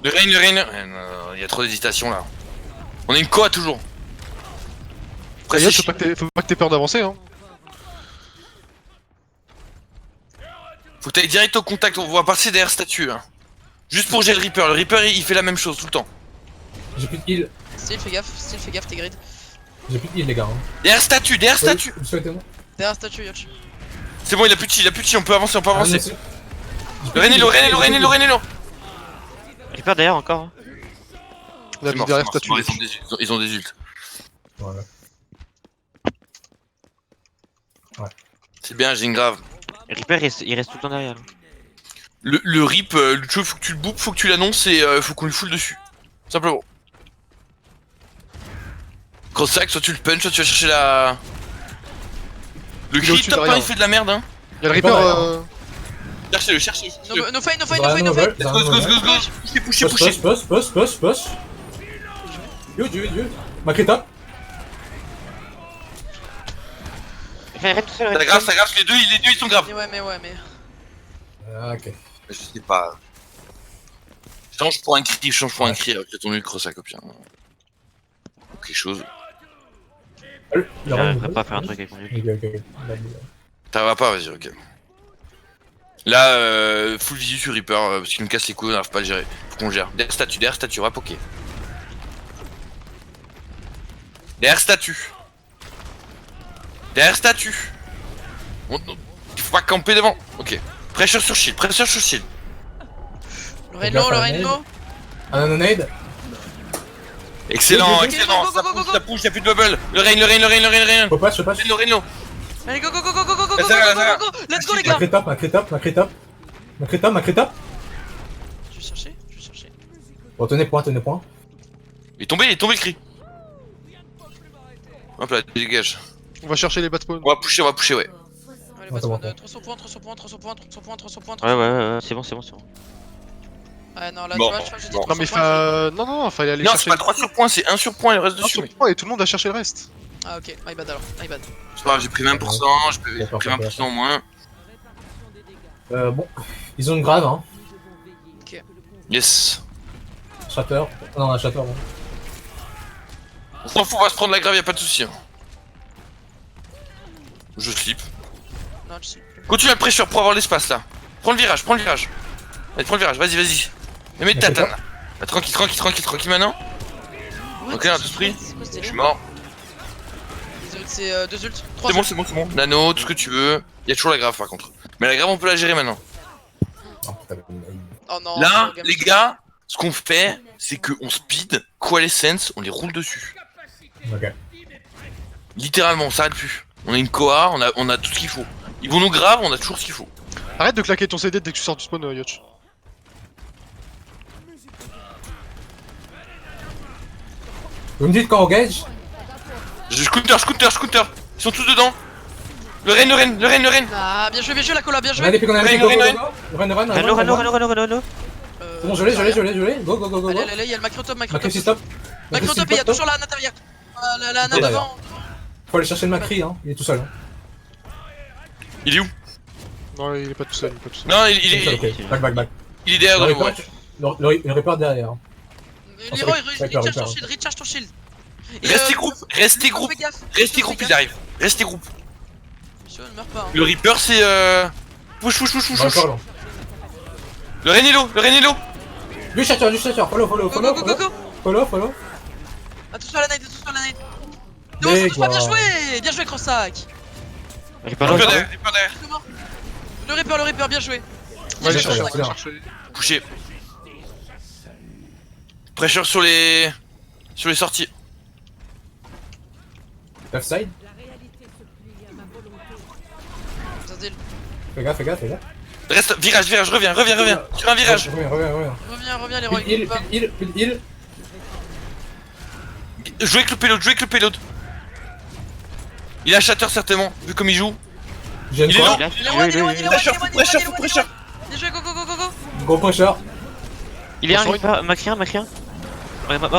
Le Rain. Non, il y a trop d'hésitation là. On est une coa toujours. Après, Yotch, c'est faut pas que t'aies peur d'avancer, hein. faut que t'ailles direct au contact, on va passer derrière statue. Hein. Juste pour gérer le Reaper. Le Reaper il fait la même chose tout le temps. J'ai plus de heal. Style, fais gaffe, t'es grid. J'ai plus de heal, les gars. Hein. Derrière statue. Souhaitez-moi. Derrière statue, Yotch. C'est bon, il a plus de chi, on peut avancer. Ah, Le Renelo. Reaper derrière encore? Hein. La vie derrière statue. Ils ont des ults. Voilà. C'est bien, j'ai une grave. Reaper il reste tout le temps derrière. Le rip, Lucho, faut que tu le boopes, faut que tu l'annonces et faut qu'on lui foule dessus. Simplement. Cross sac, soit tu le punch, soit tu vas chercher la. Le Il est cri au-dessus top 1 derrière. il fait de la merde hein. Y'a le Reaper, Cherchez-le. No fight. Let's go. Poussez. Push. You. Ma Krita. Arrête tout seul, Ça grave, les deux ils sont graves. Mais ouais. Ah, ok. Je sais pas. Change pour un cri avec ton nul cross sac option. Quelque chose. J'arriverai pas à faire un truc avec mon ult. Ok. Ça va pas, vas-y, ok. Là, full visu sur Reaper, parce qu'il me casse les couilles, on n'arrive pas à le gérer. Faut qu'on gère. Derrière statue, on va poker. Derrière statue. Il faut pas camper devant. Ok. Pressure sur shield. Le Renlo. Un nade. Excellent. Go, go, go. Ça pousse, y'a plus de bubble. Le rain. Faut pas, je sais pas. Renlo. Allez, go. Lazara. Let's go, les Ma gars. Krita. Je vais chercher. Bon, tenez point. Il est tombé le cri. Hop là, dégage. on va chercher les bad spawns. On va pusher, ouais. Allez, Attends, passe-moi attends. 300 points. Ouais, c'est bon. Ouais, non, là, Bon, tu vois, j'ai dit bon. 300 Non, mais points. non, fallait aller Non, c'est chercher. pas 3 sur points, c'est 1 sur point, il reste Un dessus. sur mec. point et tout le monde a cherché le reste. Ah, ok, my bad alors, my bad. C'est pas grave, j'ai pris 20%, j'ai pris 20% en moins. Bon. Ils ont une grave, hein. Yes. Shatter. Non, un Shatter. Bon. On s'en fout, on va se prendre la grave, y'a pas de soucis. Hein. Je slip. Non, je sais. Continue le pressure pour avoir l'espace là. Prends le virage, prends le virage. Allez, prends le virage, vas-y, vas-y. Mais mets de Mais tatane là. Bah, tranquille, tranquille, tranquille, tranquille maintenant. Ok, on a tous pris. C'est quoi ce Je suis délire? mort. C'est 2 ults, 3 C'est bon, c'est bon, c'est bon. Nano, tout ce que tu veux. Y'a toujours la grave par contre. Mais la grave, on peut la gérer maintenant. Oh, putain, Oh non. Là, c'est les gars, ce qu'on fait, c'est qu'on speed, Coalescence, on les roule dessus. ok. Littéralement, on s'arrête plus. On a une Koa, on a tout ce qu'il faut. Ils vont nous grave, on a toujours ce qu'il faut. Arrête de claquer ton CD dès que tu sors du spawn, Yotch. Vous me dites quand on gage? Scooter. Ils sont tous dedans. Le Ren. Ah, bien joué, la cola, bien On a joué. des pics, on a des pics, go, go, go, go. Ren. Reno. C'est bon, je l'ai. Go, go, go, go. Allez, il y a le macrotop, Macri, stop. Macrotop, et il y a toujours la Ana derrière. La Ana devant. Faut aller chercher le Macri, hein. Il est tout seul. Hein. Il est où? Non, il est pas tout seul, Non, Il est tout seul, ok. Back. il est derrière Le dans le Reaper, le Reaper derrière. Hein. Leroy, D'accord. recharge ton shield. Et, Restez groupe, fais gaffe. ils arrivent. Restez groupe. Monsieur, ne meurs pas. Hein. Le Reaper, c'est push. Reaper, là. Le Ren est low. Du chateur, follow. Follow. Attention à la nade, Non, Mais ça touche pas, quoi. bien joué, Crossac. Reaper derrière. Le Reaper, bien joué. Ouais, J'ai cherche, cherché, cherche. Couché. Pressure sur les sorties. Left side. Ça se dit. Fais gaffe. Reste, virage, reviens. Sur un virage. Reviens. Reviens, Leroy. Heal. Jouez avec le payload. Il a un shatter certainement, vu comme il joue. J'ai une Il est fois. low. Pressure. Bien joué, go. Gros pressure. Il est un, Macri 1. Ouais, Oh non, il m'a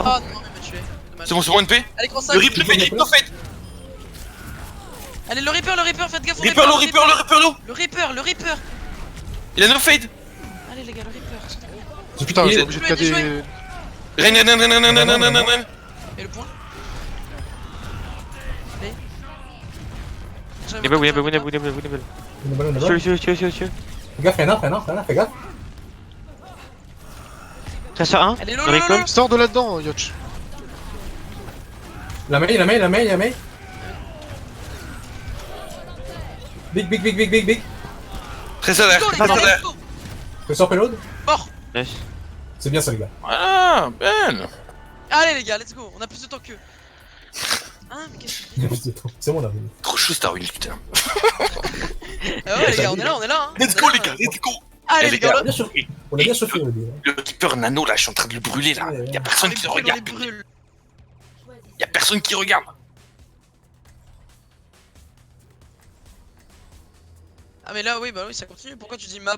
tué. Dommage. C'est bon, NP. Allez, Crossac. Le Rip no fade. Allez, le Reaper, faites gaffe au Reaper low. Le Reaper. Il a no fade. Allez, les gars, le Reaper. Putain, Il- j'ai obligé de cader. Ren. Et le point. Allez. Il est bon. Tue. Fais gaffe, Rena, fais gaffe. Ça sort 1. Allez, Le recall. Sors de là-dedans, Yotch. La main. Big. Très salaire. Fais sur payload. Mort. Nice. C'est bien ça, les gars. Ah, belle. Allez, les gars, let's go. On a plus de temps qu'eux. Hein, mais qu'est-ce que C'est bon, là. Trop chaud Starwing, putain. Ah ouais, les gars, on est là. Hein. Let's go les gars, let's go. Allez, les gars, Bien sûr. On a bien chauffé, le dé. Le Reaper Nano là, je suis en train de le brûler là. Y'a personne qui le on les regarde. brûle. Y'a personne qui regarde. Ah, mais là, oui, ça continue. Pourquoi tu dis map?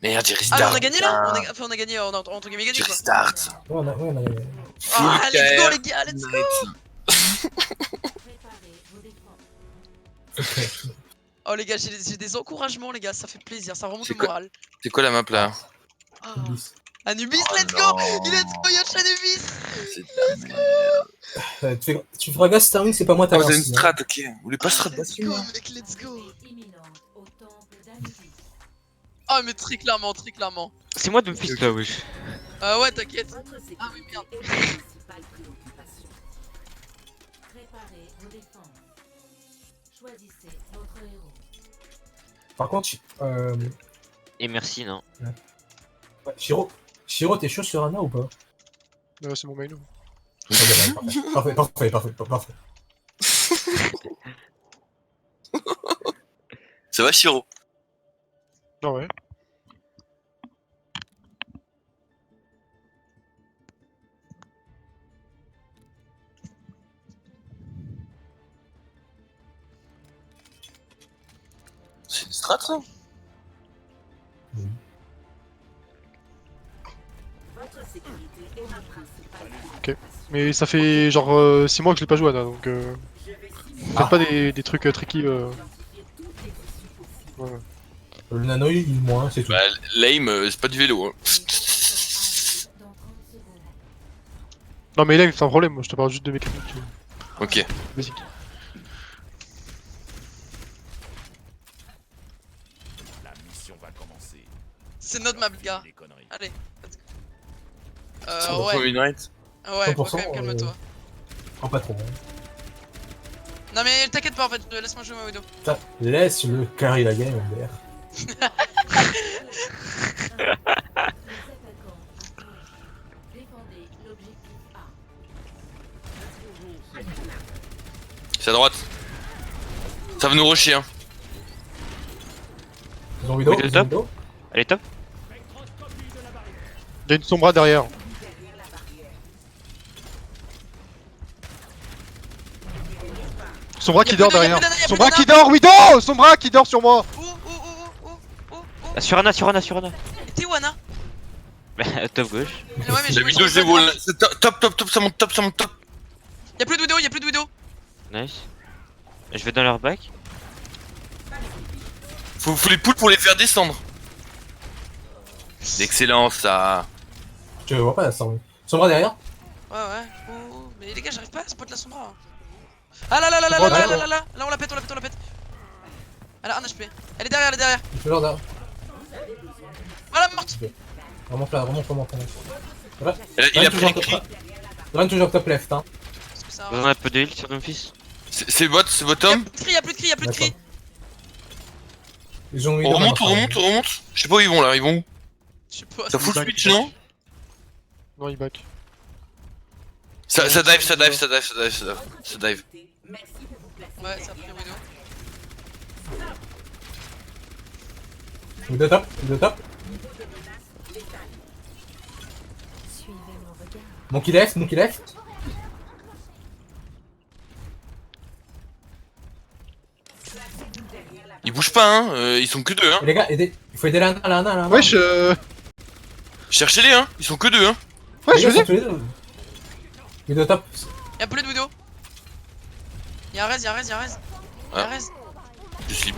Merde, j'ai Ah, restart. mais on a gagné là? On a gagné, on a entre guillemets gagné J'ai quoi. restart. Ouais, on a gagné. Ah, let's go, les gars, let's go. Préparez vos défenses. Oh, les gars, j'ai des encouragements, les gars, ça fait plaisir, ça remonte C'est le quoi moral. C'est quoi la map là? Ah. Anubis. Anubis, Oh let's go! non. Let's go, Yosh Anubis! C'est de la merde. Tu feras gaffe, Starwing, c'est pas moi ta Ah, vous avez race, une hein. strat, ok. Vous voulez pas strat Let's dessus go, mec, let's go! Imminente au temple d'Anubis. Ah, mais très clairement. C'est moi de me fist là, wesh. Ah ouais, t'inquiète. Votre sécurité Ah oui, merde. est votre principale préoccupation. Préparez vos défenses. Choisissez votre héros. Par contre, Et merci, non. ouais, Shiro, t'es chaud sur Anna ou pas? C'est mon main. Parfait. Ça va, Shiro? Ah ouais. C'est une strat ça? Votre sécurité est ma principale Ok. Mais ça fait genre 6 mois que je l'ai pas joué Anna, donc faites pas des trucs tricky. Ouais. Le nano, il est moins, c'est tout. Bah, l'aim, c'est pas du vélo. Hein. dans 30 secondes. Non mais là c'est un problème, moi je te parle juste de mécanique Ok. basique. La mission va commencer. C'est notre map, gars. Les conneries. Allez, let's C'est go. bon, Ouais, Midnight. ouais, faut 100%, quand même calme-toi. Oh, pas trop. Hein. Non mais t'inquiète pas en fait, laisse-moi jouer ma Widow. Putain, laisse le carry la game, MDR. Les attaquants accourent. Défendez l'objectif A. C'est à droite. Ça va nous rusher, hein. Ils ont Widow, Widow ils ont top. Widow. Elle est top. Y'a une Sombra derrière. Sombra qui Y'a dort plus de- derrière. y'a plus d'Anna, y'a Sombra plus qui d'Anna. dort, Widow. Sombra qui dort sur moi. Ouh. Ah, sur Anna, sur Anna, sur Anna. T'es où Anna? Bah, top gauche. Ouais, mais La j'ai vidéo, je dévoile. C'est top, ça monte top. Y'a plus de Widow, y'a plus de Widow. Nice. Je vais dans leur back. Faut les poules pour les faire descendre. D'excellence, ça. Je vois pas la Sombra. Sombra derrière. Ouais. Ouh. Mais les gars, j'arrive pas à spot la Sombra. Ah là, là, on la pète. Elle a 1 HP. Elle est derrière. Je suis genre derrière. Voilà, morte. Remonte là, remonte. Voilà. Il a pris un cri. Run toujours top left, hein. Parce que ça Besoin un peu de heal sur mon fils. C'est bottom. Y'a plus de cri. D'accord. Ils ont On Widow. remonte. Je sais pas où ils vont là, ils vont où? Je sais pas. Ça fout le back, switch, il back. non? Non, il back. Ça dive. Ouais, ça a pris Widow. Widow top. Monkey left. Ils bougent pas, hein. Ils sont que deux, hein. Et les gars, aidez. Il faut aider Lana. Wesh, Cherchez-les, hein. Ils sont que deux, hein. ouais, Les je gars veux sont tous les deux. Widow top. Y'a plus de Widow. Y'a un res. Ah. Je slip.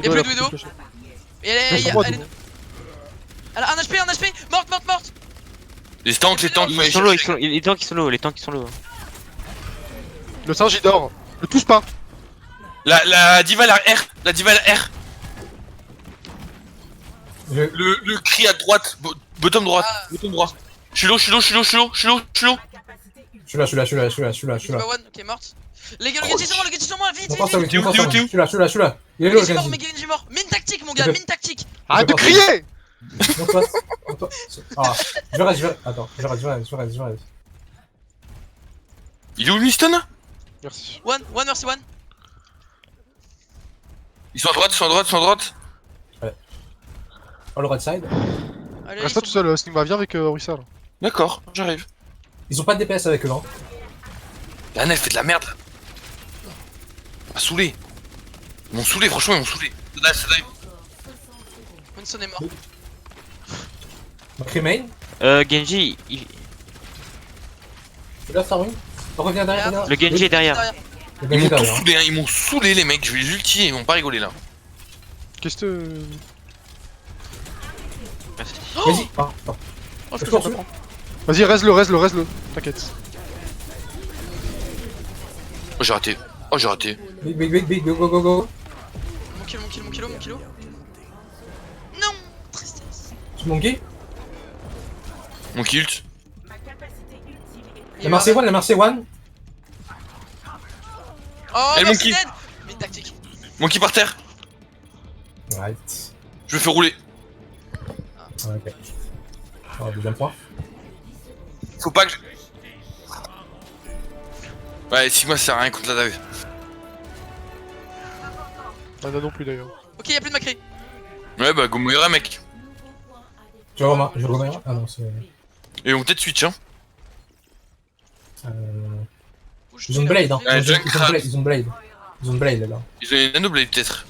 Y'a plus de Widow. Et elle est. Elle a 1 HP. Morte. Les tanks, faut aller Ils sont low, chercher. les tanks ils sont low. Le singe il dort. Le touche pas. La diva, la R. Le cri à droite. Bottom droite. Ah. Bottom droit. Je suis low. Je suis là. Diva one, ok, morte. Les gars, le Genji sur moi, vite. On pense à T'es où, Je suis là. Il est low, Genji mort, Genji. mais Genji mort. Mine tactique, mon gars, Ok. mine tactique. Arrête de pense- crier. Monte-toi. Ah, je reste. Attends, je reste. Il est où, Winston? Merci. One versus one. Ils sont à droite. All right side. Allez, Reste pas tout seul, Sligma, viens avec Orisa là. D'accord, j'arrive. Ils ont pas de DPS avec eux, hein. La nef fait de la merde. Ah, saoulé. Ils m'ont saoulé, franchement, Ça dive. Winston est mort. Remain. Genji, Tu là, Starwing. Reviens derrière. le Genji est derrière. Ils m'ont tous saoulé, hein. Ils m'ont saoulé, les mecs. Je vais les ulti, ils m'ont pas rigolé là. Qu'est-ce que. Merci. Vas-y. Ah, attends. Oh, je Je peux poursuis. pas. Vas-y, reste-le. T'inquiète. Oh, j'ai raté. Big, go. Mon kilo. Non, tristesse. Tu monkey. Mon kilt. La Marseille one. Oh, Elle, merci Monkey. dead. Mine tactique. Monkey par terre. Right. Je me fais rouler. Ah, ok. Oh, deuxième point. Faut pas que je... Ouais, Sigma ça sert à rien contre la dive. Anna non plus d'ailleurs. Ok, y'a plus de Macri. Ouais, bah, Gomoira, mec. Je remets. Ah non, c'est. Et on peut-être switch, hein. Ils ont Blade, hein. Ouais, Ils ont Blade là. Ils ont une nanoblade, peut-être.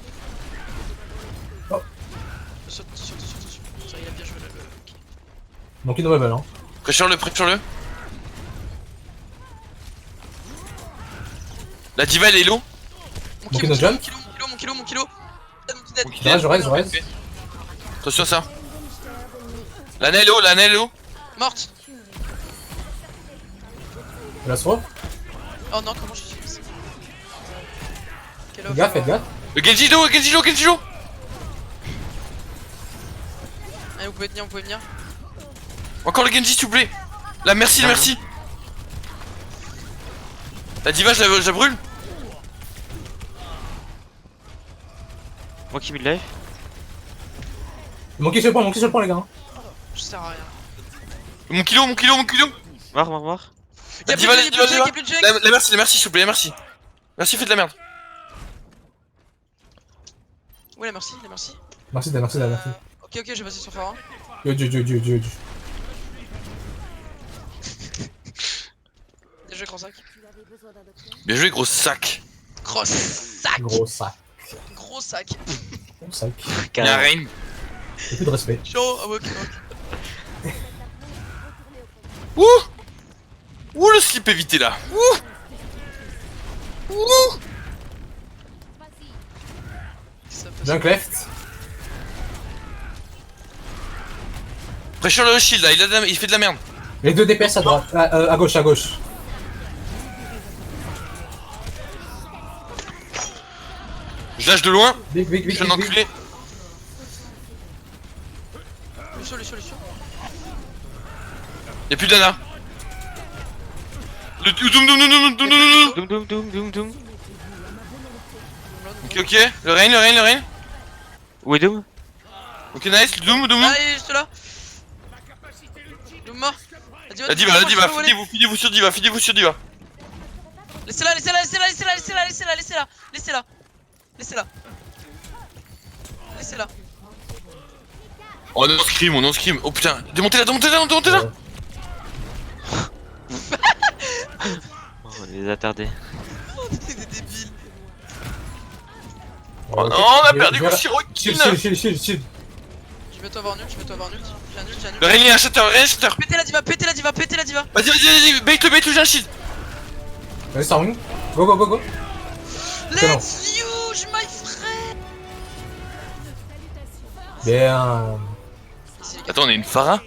Saute. Ça, il a bien joué là. Monkey no level, hein. Pressure-le. La diva, elle est low. Monkey no jump. Mon kilo. Dead. Je reste. Attention à ça. La Nel haut, la Nel haut. Morte. La swap. Oh non, comment je suis ici? Quel Faites gaffe, faites gaffe. Le Genji low, Genji low, Genji low. Allez, vous pouvez venir, vous pouvez venir. Encore le Genji s'il vous plaît. La merci, la merci. La diva je la brûle. Moi qui mid life. Monkey sur le point, les gars. Je sers à rien. Mon kilo. Mort. Y'a plus de junk, y'a plus de junk. La merci s'il vous plaît, la merci. Merci, faites de la merde. Ouais, la merci, la merci. Merci. Ok, je vais passer sur Phara. Yo. Bien joué, gros sac. Bien joué, gros sac. Gros sac. Gros sac. Gros sac. Gros sac. Y'a Reign. Y'a plus de respect. Chaud, ah ouais, ok. Ouh, le slip évité là. Junk left. Pressure le shield là, il fait de la merde. Les 2 DPS à droite. À gauche. Je lâche de loin, Big. je suis un enculé. Lucio. Y'a plus d'Anna. Le doom. Ok, le Reign. Où est Doom? Ok, nice, le doom. Allez, juste là. Douma. La diva, fidez-vous sur diva. Laissez-la. Oh non scream. Oh putain, démontez-la. Oh, les attardés. Oh, t'es des débiles. Oh non, on a perdu contre Shirokin. Shield. Je vais t'avoir nul. J'ai un nul. Le Reign est un shatter. Pétez la diva. Vas-y, bait le, j'ai un shield. Vas-y, ça revient. Go. Let's use my friend. Bien. Attends, on est une Pharah.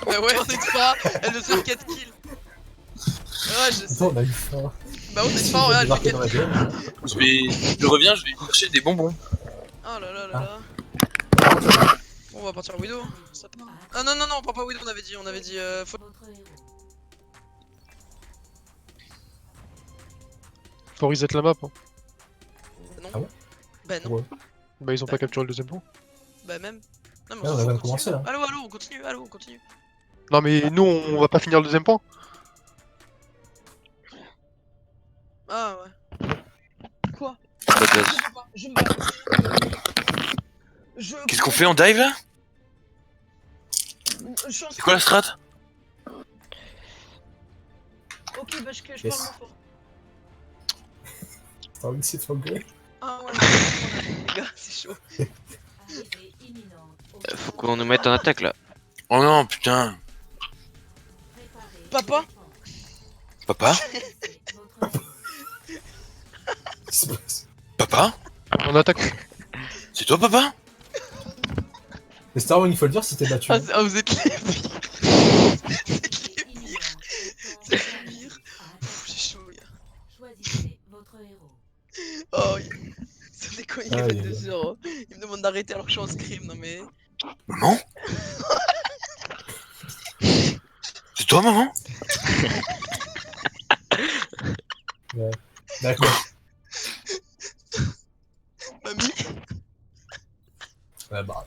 Bah ouais, on est pas. Elle nous fait 4 kills. Ouais, je sais. Attends, on a eu faim. Bah, on est pas, regarde, elle fait 4 kills. Je reviens, je vais chercher des bonbons. Oh là. Bon, on va partir en Widow. Ça part. Ah non, on prend pas Widow, on avait dit faut... Faut reset la map. Hein. Non. Ah bon Bah non. Ouais. Bah ils ont pas capturé le deuxième point. Bah même. Non mais Ouais, on s'en vient de fout, commencer, continue. là. Allô, on continue. Non mais nous on va pas finir le deuxième point. Ah ouais. Quoi? Je me bats. Qu'est-ce qu'on fait en dive là? Je suis en C'est quoi la strat? Ok, bah je Yes. parle moins fort. T'as envie de s'y faire gueuler? Ah ouais, les gars, c'est chaud. Arrivée imminente. Faut qu'on nous mette en attaque là. Oh non, putain. Papa? Papa? Qu'est-ce qui se passe? Papa? On attaque. C'est toi, papa? Mais Star Wars, il faut le dire si t'es battu. Ah, vous êtes les pires. Vous êtes les pires. C'est les pires. Pff, j'ai chaud, gars. Choisissez votre héros. Oh, ça fait quoi, il Ah, est il est 22 heures. Il me demande d'arrêter alors que je suis en scrim, non mais... Maman? C'est toi, maman? Ouais. D'accord. Mamie? Ouais, bah.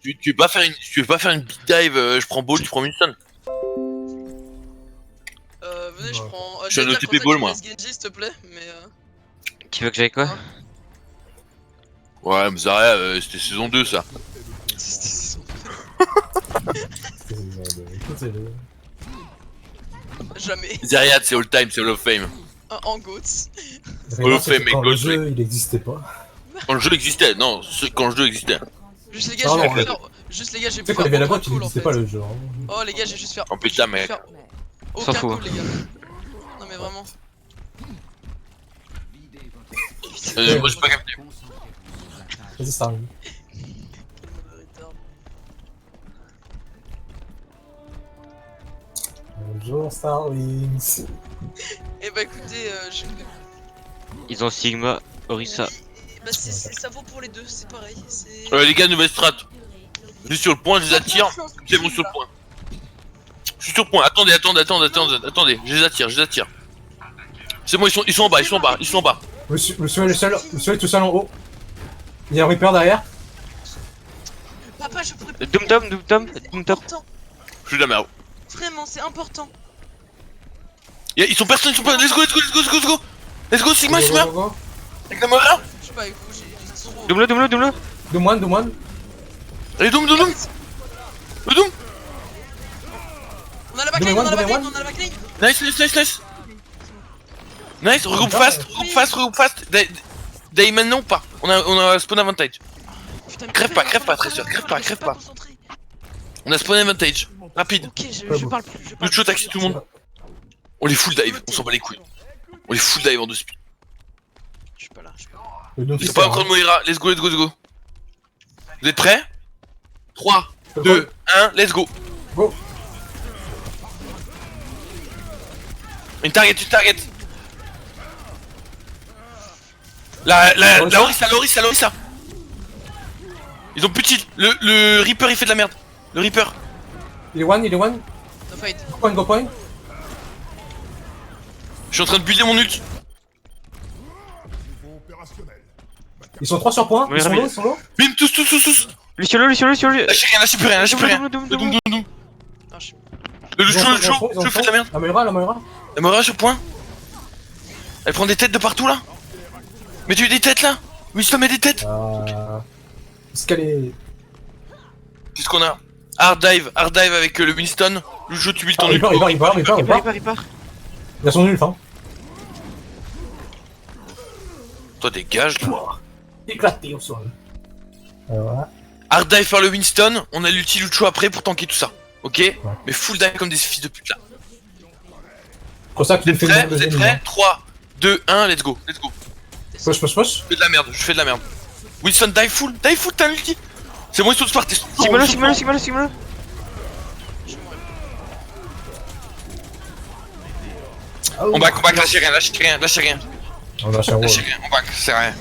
Tu veux pas faire une big dive, je prends ball, tu prends Winston. Venez, je Ouais. prends... Je suis un j'allais dire OTP qu'on ball, attaque moi. Genji, s'il te plaît, mais... Qui veut que j'aille quoi? Ouais, mais Zarya, c'était saison 2 ça. Écoutez-le. Jamais. Zarya, c'est all time, c'est Hall of Fame. En goats. Hall of Fame, Quand mec, le jeu, il existait pas. Quand le jeu existait, non, quand le jeu existait. Juste les gars, Ah, je vais non, faire... Juste les gars, je vais Tu sais, faire quand il y avait la aucun boîte, il call, en existait fait. pas le jeu. Hein. Oh les gars, je vais juste faire... Oh putain, je vais mec. faire S'en aucun fout. call, les gars. Non mais vraiment. Moi j'ai pas capté. Vas-y, Star Wars. Quel mode de retard. Bonjour Starwings. Et bah écoutez, Ils ont Sigma, Orisa. bah ça vaut pour les deux, c'est pareil. Les gars, nouvelle strat. Je suis sur le point, je les attire. C'est bon sur le point. Je suis sur le point. Attendez, je les attire. C'est bon, ils sont en bas. Monsieur est tout seul en haut. Il y a un Reaper derrière. Papa, je pourrais pas. Doom Tom. Important. Je suis de la merde. Vraiment, c'est important. Ils sont personne, Let's go. Let's go, Sigma. Go, go, go. Avec la Moira. Je sais pas, avec vous, j'ai trop. Doom-le. Do one. Allez, Doom. Le Doom. On a la backline, Doom on a la one, backline, Doom on a la backline. Nice, regroupe fast. Day maintenant ou pas? On a spawn advantage. Putain, mais Crève pas, Trésor, crève pas. concentré. On a spawn advantage. Rapide. Ok, je parle plus. Le show taxi tout le monde. On les full dive, on s'en bat les couilles. On les full dive en 2 speed. Je suis pas là. Le Doom Ils sont Fist, pas encore de Moira. Let's go. Vous êtes prêts? 3, 2, 1, let's go. Go. Une target. La Orisa. Ils ont plus de shield. Le Reaper il fait de la merde. Le Reaper. Il est one. No fight. Go point. Je suis en train de builder mon ult. Ils sont 3 sur point. Oui, Ils sont Rabi. low. Bim, tous. Luciolo. Lâchez plus rien. Doom. Doom. Non, je suis. Le Ils ont fait de la merde. La Moira. La Moira sur point. Elle prend des têtes de partout là. Mais tu as des têtes là. Winston met des têtes. Est-ce qu'elle est. Qu'est-ce qu'on a? Hard dive avec le Winston. Le jeu tu builds ton ult. Il part. Il a son ult, hein. Toi dégage toi. Éclaté au sol. Voilà. Hard dive par le Winston. On a l'ulti Lucho après pour tanker tout ça. Ok? Mais full dive comme des fils de pute là. C'est pour ça qu'il me fait Vous êtes prêts? 3, 2, 1, let's go. Push. Je fais de la merde. Winston dive full, t'as un ulti. C'est bon, ils sont tous partis. Sigma. On back, lâchez rien. On lâche un wall. On back, c'est rien.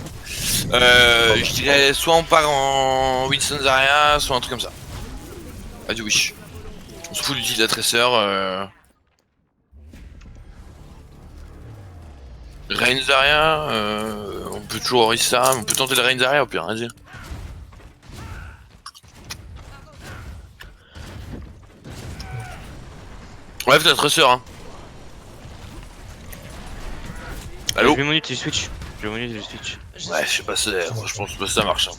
Je dirais soit on part en Winston Zarya, soit un truc comme ça. Vas-y, wish. On se fout l'ulti de la tresseur. Rain Zarya, on peut toujours Orisa, on peut tenter le Rain Zarya au pire, vas-y. Ouais, peut-être tresseur, hein. Allô? Je vais mon ult et je switch. Ouais, je sais pas, franchement, ça marche. Hein.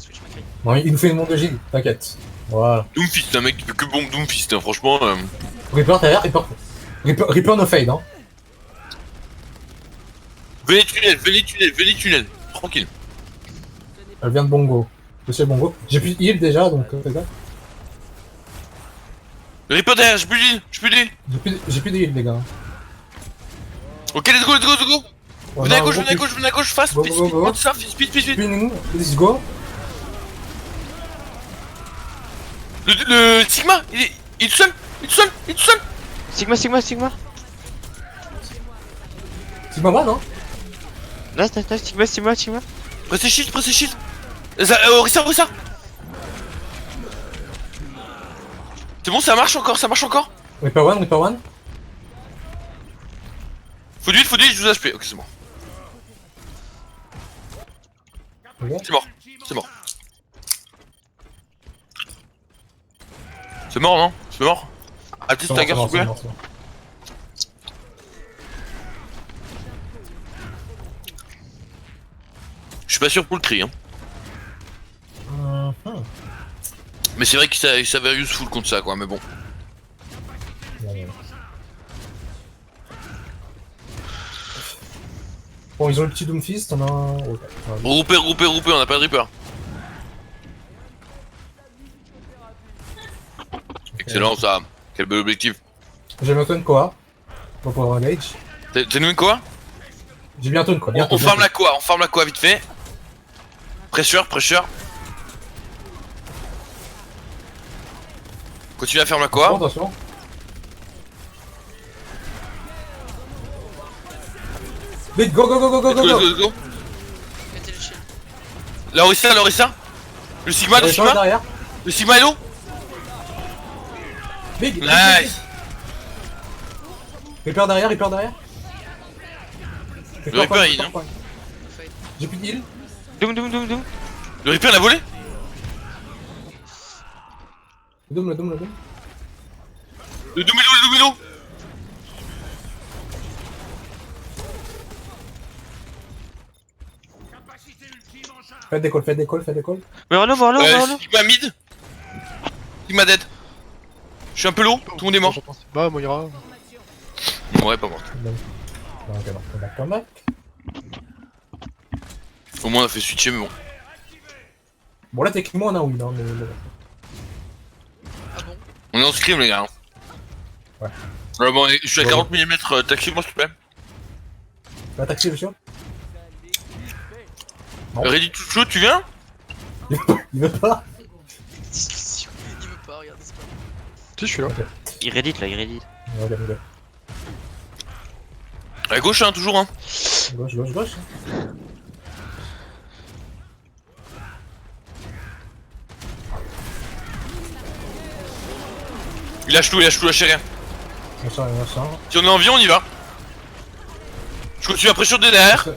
Non, il nous fait une monde de Gilles, t'inquiète. Voilà. Doomfist, un mec qui fait que bombe Doomfist, hein, franchement. Reaper derrière, Reaper no fade, hein. Venez tunnel, tranquille. Elle vient de Bongo. Monsieur Bongo. J'ai plus de heal déjà, donc fais gaffe. Le Reaper derrière, je peux l'heal. J'ai plus de heal, les gars. Ok, let's go. Venez à gauche, fast, Go. speed. Spinning, let's go. Le Sigma, il est tout seul. Sigma. Sigma one, hein. Nice, Sigma. Pressez shield. Orisa. C'est bon, ça marche encore. Reaper one. Faut du heal, je vous HP. Ok, c'est bon. Ok. C'est mort. C'est mort, non? C'est mort? Arrêtez ce C'est tagger, s'il mort, vous plaît. c'est mort. Je suis pas sûr pour le cri, hein. Mais c'est vrai qu'il s'avère useful contre ça, quoi, mais bon. Bon, ils ont le petit Doomfist, on a un. Ok. Regroupez, on a pas de Reaper. Excellent ça, quel bel objectif. J'ai bientôt une Koa. Pour pouvoir engage. T'es nous une quoi? J'ai bientôt une Koa. On farm la Koa vite fait. Pressure. Continue à faire la Koa. Attention. Vite, go, go, go, go, go, Let's go, go, go. let's go. Mettez le shield. La Orisa. Le Sigma, le Allez, change Sigma. derrière. Le Sigma est low. Big. Nice. Reaper derrière, Reaper derrière. Le Reaper, il, hein. Fight. J'ai plus de heal. Doom. Le Reaper l'a volé. Le Doom, le Doom, le Doom. Le Doomelo. Faites des calls. Mais Morlo. Sigma mid. Sigma dead. Je suis un peu low, tout le monde est mort. Bah, Moira. Ouais, pas mort. Come back. Au moins on a fait switcher, mais bon. Bon, là, techniquement, on a win, hein, mais. Ah bon? On est en scrim, les gars. Hein. Ouais. Bon, je suis à Bon. 40 mm, taxi-moi s'il te plaît. Va taxer le chien. Bon. Ready to shoot, tu viens? Il veut pas. Discussion. Il veut pas, regardez, c'est pas. Si, je suis là. Il reddit. Regarde. À gauche, hein, toujours, hein. Gauche. Il lâche tout, lâchez rien. Machin. Si on est en vie, on y va. Je continue la pression de derrière.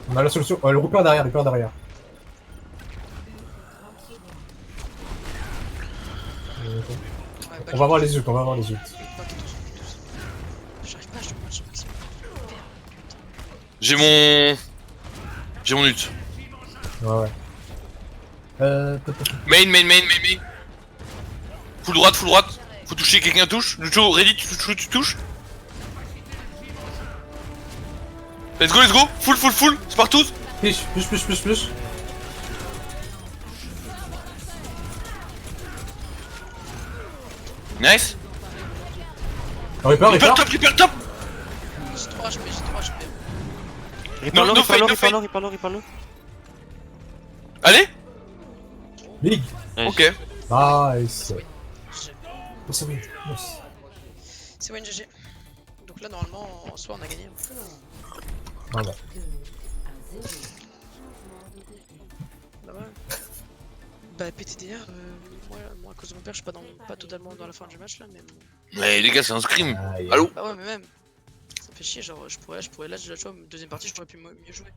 On a la solution. Le Reaper derrière. Ouais, On va voir les ult. Pas tous. J'arrive pas, je te match maximum. J'ai mon ult. Ouais. Main. Full droite. Faut toucher, quelqu'un touche. Lucho, ready, tu touches. Let's go. Full. C'est partout. Plus. Nice. Reaper. Hyper top. J'ai 3 HP. No fight. Riparlo. Allez. Big. Ok. Nice. J'ai- Oh, c'est win. Nice. C'est win GG. Donc là, normalement, en soi, on a gagné. Ah ouais. Bah ouais. Bah PTDR, moi à cause de mon père, je suis pas totalement dans la fin du match là, mais bon. Mais les gars, c'est un scrim. Aïe. Allô. Bah ouais, mais même, ça me fait chier, genre je pourrais là déjà, tu vois, deuxième partie, j'aurais pu mieux jouer.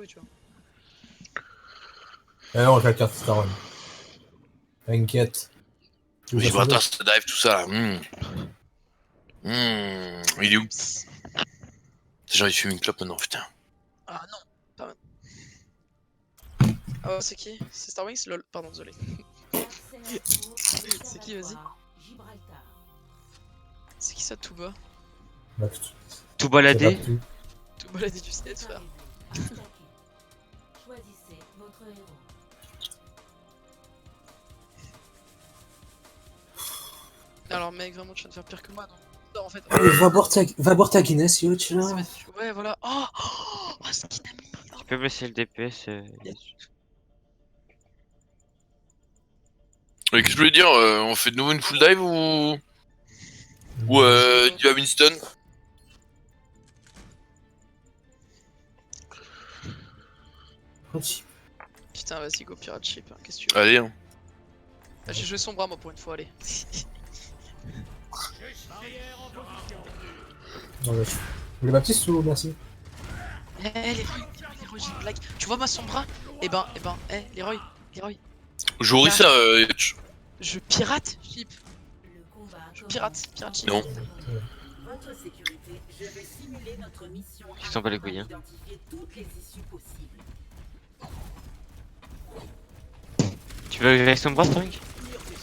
Tu vois. Eh non, on fait la carte Star Run. T'inquiète. Vibrator, dive, tout ça. Il est où? C'est genre il fume une clope maintenant, putain. Ah non, pas mal. Ah ouais, c'est qui? C'est Star Wings? Lol, pardon, désolé. C'est qui, vas-y? C'est qui ça tout bas? Tout baladé. Tout baladé du set, frère. Choisissez votre héros. Alors mec, vraiment tu viens de faire pire que moi, non? Non, en fait. Va boire ta Guinness, yo, tu c'est magnifique. Ouais, voilà. Oh, skin ami. Tu peux baisser le DPS. Qu'est-ce que je voulais dire, on fait de nouveau une full dive ou tu as Winston? Putain, vas-y, go pirate ship, hein. Qu'est-ce que tu veux? Allez, hein. Ah, j'ai joué son bras, moi, pour une fois, allez. Les Baptistes ou merci? Leroy, j'ai une blague. Tu vois ma sombra? Eh ben, Leroy. Je joue ça, Je pirate ship. Le combat Pirate ship. Non. Votre sécurité, je vais simuler notre mission. Ils sont pas les couilles, hein. Identifier toutes les issues possibles. Tu veux avec son bras, Starlink?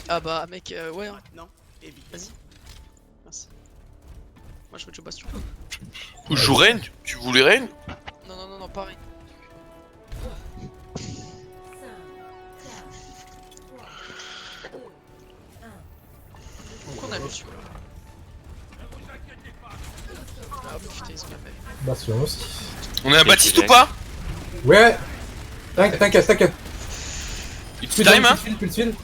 Ah bah, mec, ouais. Hein. Non, vas-y. Merci. Moi, je veux jouer Bastion. Je joue Rain, tu voulais Rain? Non, pareil. 5, 4, 3, 2, 1. Pourquoi on a Lucio là? Ah putain, ils ont la même. Bastion aussi. On est un Baptiste ou pas? Ouais. T'inquiète. It's time, hein? Plus de fil.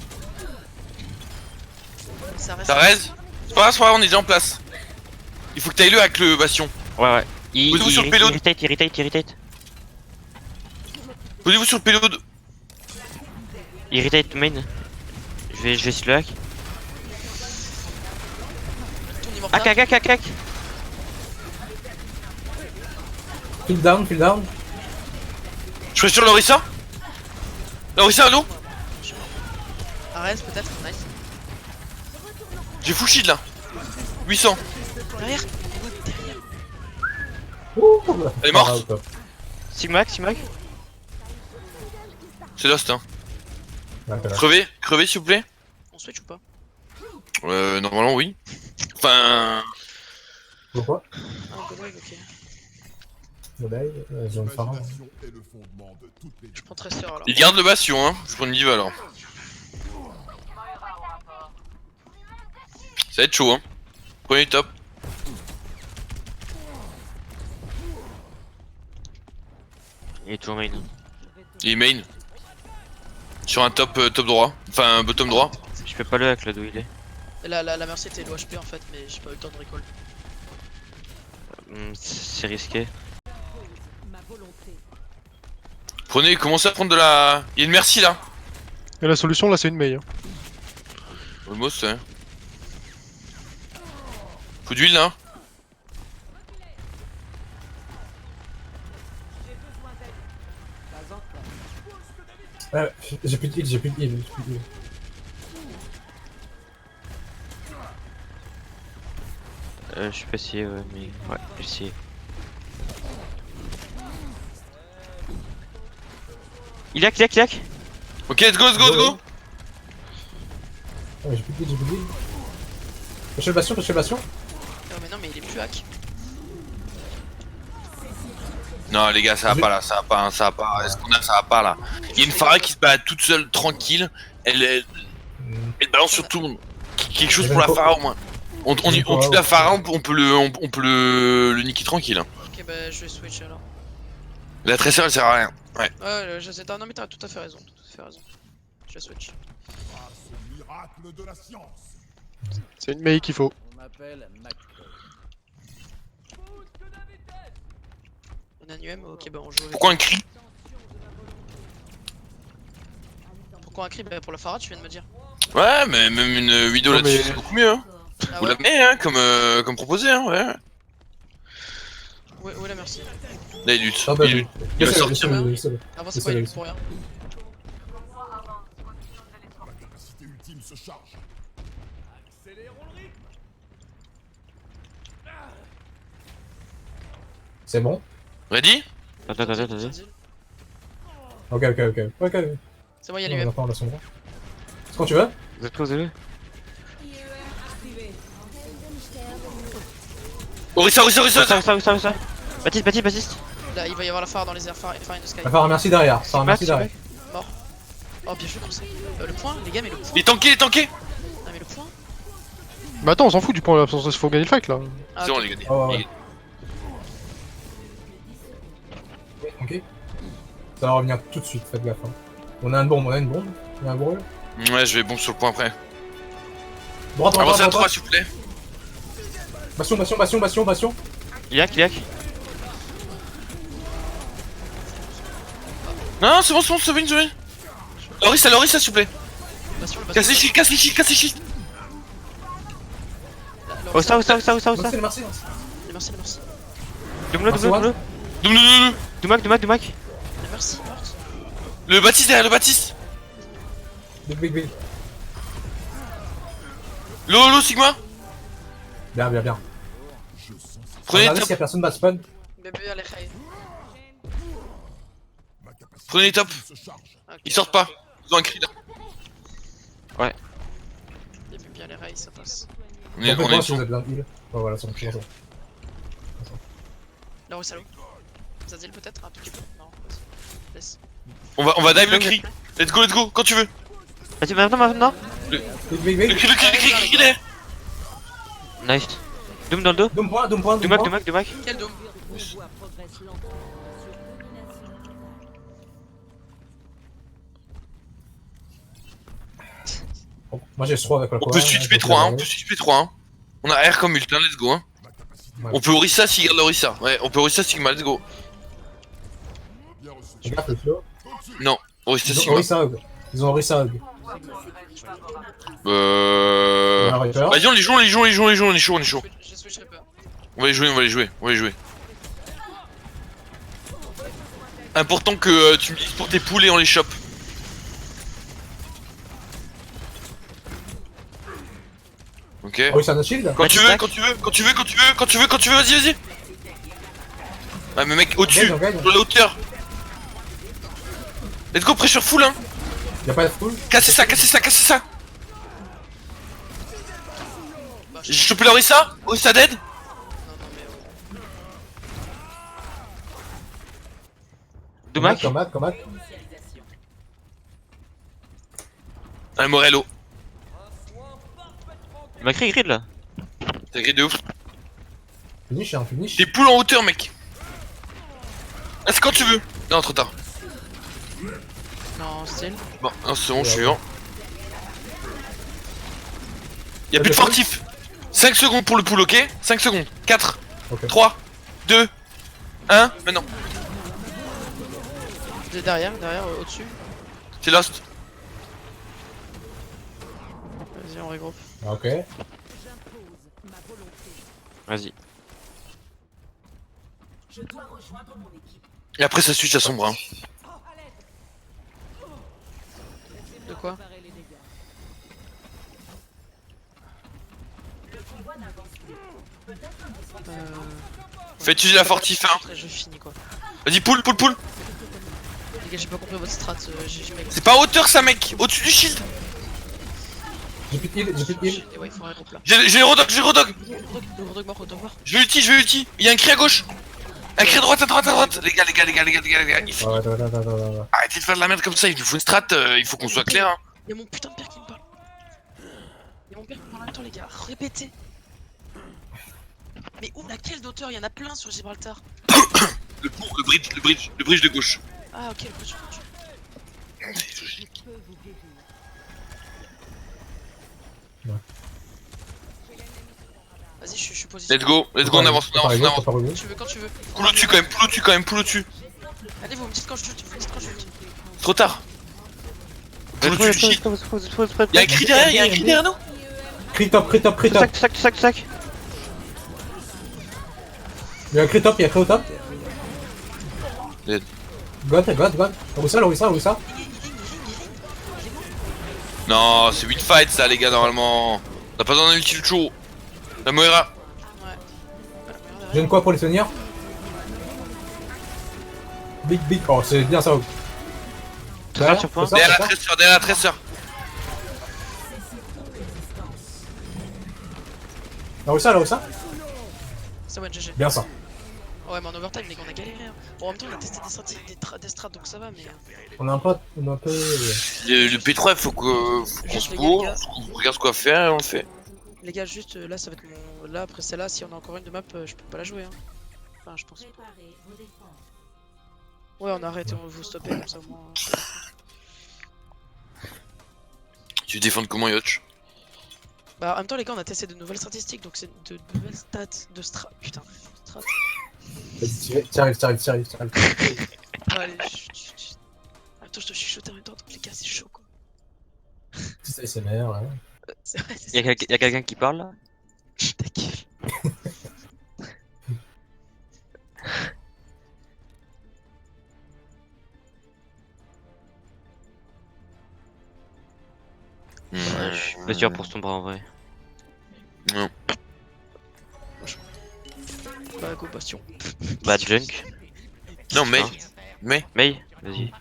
Ça reste. Ça raise? C'est pas grave, on est déjà en place. Il faut que t'ailles le avec le bastion. Ouais. Posez-vous sur le payload. Irritate. Posez-vous sur le payload. Irritate main. Je vais sur le hack. Ton immortal. Hack. Fill down, fill down. Je suis sur Lorissa. Lorissa, allô. Arrête peut-être, nice. J'ai full shield là. 800. Derrière. Ouh, Elle est morte. au top. Sigmac. C'est lost hein. D'accord. Crevez s'il vous plaît. On switch ou pas? Normalement oui. Enfin... Pourquoi? Ah, Godwig, ok. Médaille, zone phare. Je prends Tracer alors. Il garde le bastion hein. Je prends une diva alors. Ça va être chaud hein. Prenez top. Il est toujours main. Il est main. Sur un top droit. Enfin un bottom droit. Je peux pas le hack là d'où il est. La Mercy était low HP en fait, mais j'ai pas eu le temps de recall. C'est risqué. Prenez, commencez à prendre de la... Il y a une merci là. Et la solution là c'est une Mei. Hein. Almost ouais. Faut d'huile là. J'ai plus de heal. Je peux essayer mais ouais, je vais essayer. Il hack. Ok, let's go. Ouais, j'ai plus de heal. Pêchez le bastion. Non mais non mais il est plus hack. Non les gars, ça va pas là, ça va pas. Est-ce qu'on a, ça va pas là. Il y a une Pharah qui se bat toute seule, tranquille. Elle balance sur tout le monde. Quelque chose pour la Pharah au moins. On tue la Pharah, on peut le niquer tranquille. Hein. Ok bah je vais switch alors. La Tracer elle sert à rien. Ouais. Ouais je sais, non mais t'as tout à fait raison. Je vais switch. C'est une Mei qu'il faut. On a un UM, ok bah on joue avec... Pourquoi un cri? Pourquoi un cri? Bah pour la Pharah tu viens de me dire. Ouais, mais même une vidéo Non, là-dessus mais- c'est beaucoup mieux. Hein. Ah Vous ouais? l'amenez hein, comme proposé hein, ouais. Ouais la merci. Là il lutte. Ah bah, Il va sortir. laissez-le. Avant c'est pas une pour rien. C'est bon? Ready? Attends. Ok. C'est bon y'a On l'UM. attend la sombre. C'est quand tu veux? Vous êtes posé? Orissa. Où ça? Baptiste. Là il va y avoir la Pharah dans les airs, Pharah in the sky. Va faire un merci derrière. Faire un merci derrière. Mort. Oh bien joué Conseil. Le point les gars mais le point. Il est tanké. Ah mais le point. Mais attends, on s'en fout du point de l'absence, il faut gagner le fight là. Ah, C'est bon ok. les gars. Oh, ouais. Ok. Ça va revenir tout de suite, faites gaffe. Hein. On a une bombe. Il y a un brûle. Ouais, je vais bombe sur le point après. Droite. Avancez à 3 s'il vous plaît. Bastion. Il hack. Non, c'est bon, c'est bon. Lorissa s'il vous plaît. Bastion, le Casse les bastion. shields. Où ça? Merci. Les merci. Double. Doumac. Les merci morte. Le Baptiste derrière le Baptiste. Big. Lolo Sigma. Bien. Prenez Regardez top. s'il y a personne bas spawn. Bébé allez high. Prenez top. Ok. Ils sortent pas. Ils ont un cri là. Bébé bien les rails ça passe. On est Si vous sur. avez besoin de heal. Oh voilà, c'est bon. Là où salaud. Zazil peut-être un tout petit peu. Non vas-y. Laisse. On va dive le cri. Let's go, quand tu veux. Vas-y, maintenant. Big. Le cri derrière. Nice. Doom dans le dos. Doom point. Doumac. Quel dôme? Bon, moi j'ai 3 avec la On peut switch P3 hein. On a R comme ult, hein, let's go hein. Ouais. On peut Orisa s'il garde l'Orisa. Ouais, on peut Orisa Sigma, let's go. Regarde le flow. Non, Orisa Ils ont Sigma. Orisa Hog. Ils ont Orisa Hog. Euh... On a Reaper. Vas-y, on les joue, on les joue, on les joue, on les joue, on est chaud, on est chaud. Je switcherai pas. On va les jouer, on va les jouer, on va les jouer. Important que tu me dises pour tes poules et on les chope. Ok. Orisa no shield. Quand tu veux, Tac. quand tu veux, quand tu veux, quand tu veux, quand tu veux, quand tu veux, vas-y, vas-y. Ah mais mec, au-dessus, On gagne. sur la hauteur. Let's go, pressure full hein. Y'a pas de full. Cassez ça, cassez ça, cassez ça. Bah, J'ai chopé l'Orisa, Orisa dead. Non, non, mais Dommage. Combat. Un Morello. Il m'a créé grid là. T'as gris de ouf. Finish, hein, finish. Des poules en hauteur mec. Ah c'est quand tu veux. Non, trop tard. non, style. Bon, un second, je suis vivant. Y'a plus de fortif. 5 secondes pour le pool, ok? 5 secondes. 4, Ok. 3, 2, 1, maintenant. Derrière, au-dessus. C'est lost. Vas-y, on regroupe. Ah, ok. Vas-y. Je dois rejoindre mon équipe. Et après ça switch à son bras. De quoi? Fais utiliser la fortif, hein. Après, je finis quoi. Vas-y, pool. Les gars, j'ai pas compris votre strat. J'ai mec. C'est pas à hauteur ça, mec. Au-dessus du shield. J'ai plus de heal. Ouais, il faut un regroupe là. J'ai Rodog. Rodog mort. Je vais ulti. Il y a un cri à gauche. Un cri à droite. Les gars. Il faut- Ouais. Arrêtez de faire de la merde comme ça. Il nous faut une strat. Il faut qu'on soit clair. Hein. Y'a mon putain de père qui me parle. Y'a mon père qui me parle en même temps, les gars. Répétez. Mais où, laquelle d'auteur? Y'en a plein sur Gibraltar. Le bridge de gauche. Ah, ok, le bridge. Vas-y, je suis positionné. Let's go, on avance. Pas Quand tu veux. Poule au-dessus quand même. Allez, vous me dites quand je chute. Trop tard. Poule au-dessus du shield. Y'a un cri derrière, nous. Crit top. Sac. Y'a un crit top, au top. Dead. God. Orisa. Non, c'est 8 fights ça, les gars, normalement. On a pas besoin d'un ulti chaud. La Moira. J'ai une quoi pour les tenir. Big. Oh, c'est bien ça. Très sur point. Derrière la tresseur. Orisa. C'est one GG. Bien ça. Ouais, mais en overtime, les gars, on a galéré. Hein. Bon, en même temps, on a testé des strats, donc ça va, mais. On a un peu. Le P3, faut qu'on se pose, qu'on regarde ce qu'on va faire et on le fait. Les gars, juste là, ça va être mon. Là, après celle-là, si on a encore une de map, je peux pas la jouer. Hein. Enfin, je pense. Ouais, on arrête et on vous stopper comme ça, au moins. Tu défends comment, Yotch? Bah, en même temps, les gars, on a testé de nouvelles statistiques, donc c'est de nouvelles stats de strat. Putain, strat. T'arrives. Allez, chut. Attends, je te chuchote en même temps, donc les gars, c'est chaud quoi. Petit ASMR, ouais. C'est vrai, c'est Y'a quelqu'un qui parle là? ta gueule. Ouais, je suis pas sûr pour son bras en vrai. Non. Bah, go Bastion. Bad junk. Non, mais. Hein Mais. May, vas-y.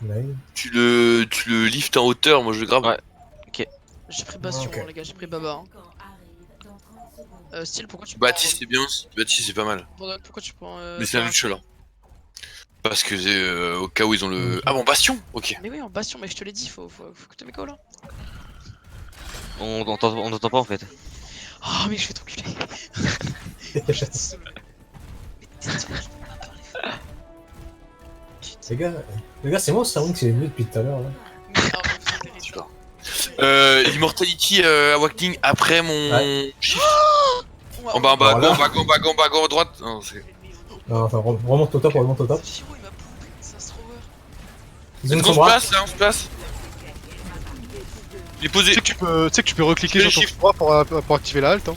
Tu le liftes en hauteur, moi je le grave. Ouais. J'ai pris Bastion, Ok. les gars, j'ai pris Baba. Style, pourquoi tu Baptiste c'est bien aussi. Baptiste c'est pas mal. Pourquoi tu prends. Mais c'est un lutte là. Parce que au cas où ils ont le. Ah bon, Bastion. Ok. Mais oui, en Bastion, mais je te l'ai dit, faut que tu m'écoles là. On t'entend pas en fait. Oh, mais je vais t'enculer. Je te saoule. Mais tais-toi, je peux pas parler fort. Les gars, c'est moi ou c'est qui est venu depuis tout à l'heure là. Mais non, mais vous êtes terrible. L'immortality Awakening après mon Ouais. shift. En bas, Voilà. go, en bas, go, à droite. Non, c'est... Non, enfin, remonte au top, remonte au top. Firo il m'a pompé, c'est un Strower. Ils ont Est-ce une qu'on se sombra. place là, on se place. Il est posé. Tu sais que tu peux recliquer Fais sur le ton bras pour activer la halte. Hein.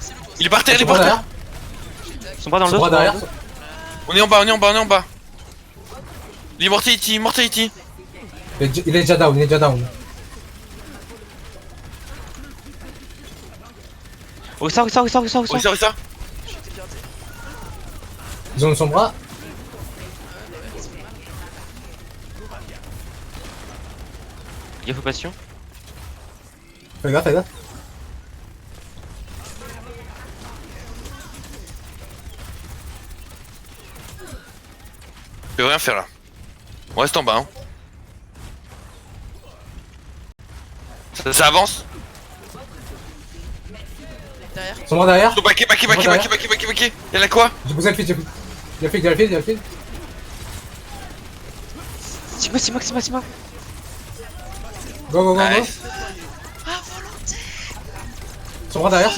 C'est le toi. Il est par terre, il est Sombra par terre. derrière. Son bras dans le dos. Sombra derrière. On est en bas, on est en bas, on est en bas. L'immortality, immortality. Il est déjà down, il est déjà down. Oh, ça. Oh, ça, ça. Je t'ai gardé. Ils ont une sombra. Gaffe aux passions. Fais gaffe, fais gaffe. Je peux rien faire là. On reste en bas, hein. Ça avance. Derrière. Sombra derrière. Oh, backé. Y'a quoi? J'ai posé le feed, j'ai fait. Il a le feed. C'est moi. Go. Nice. Ah, volonté. Sombra derrière.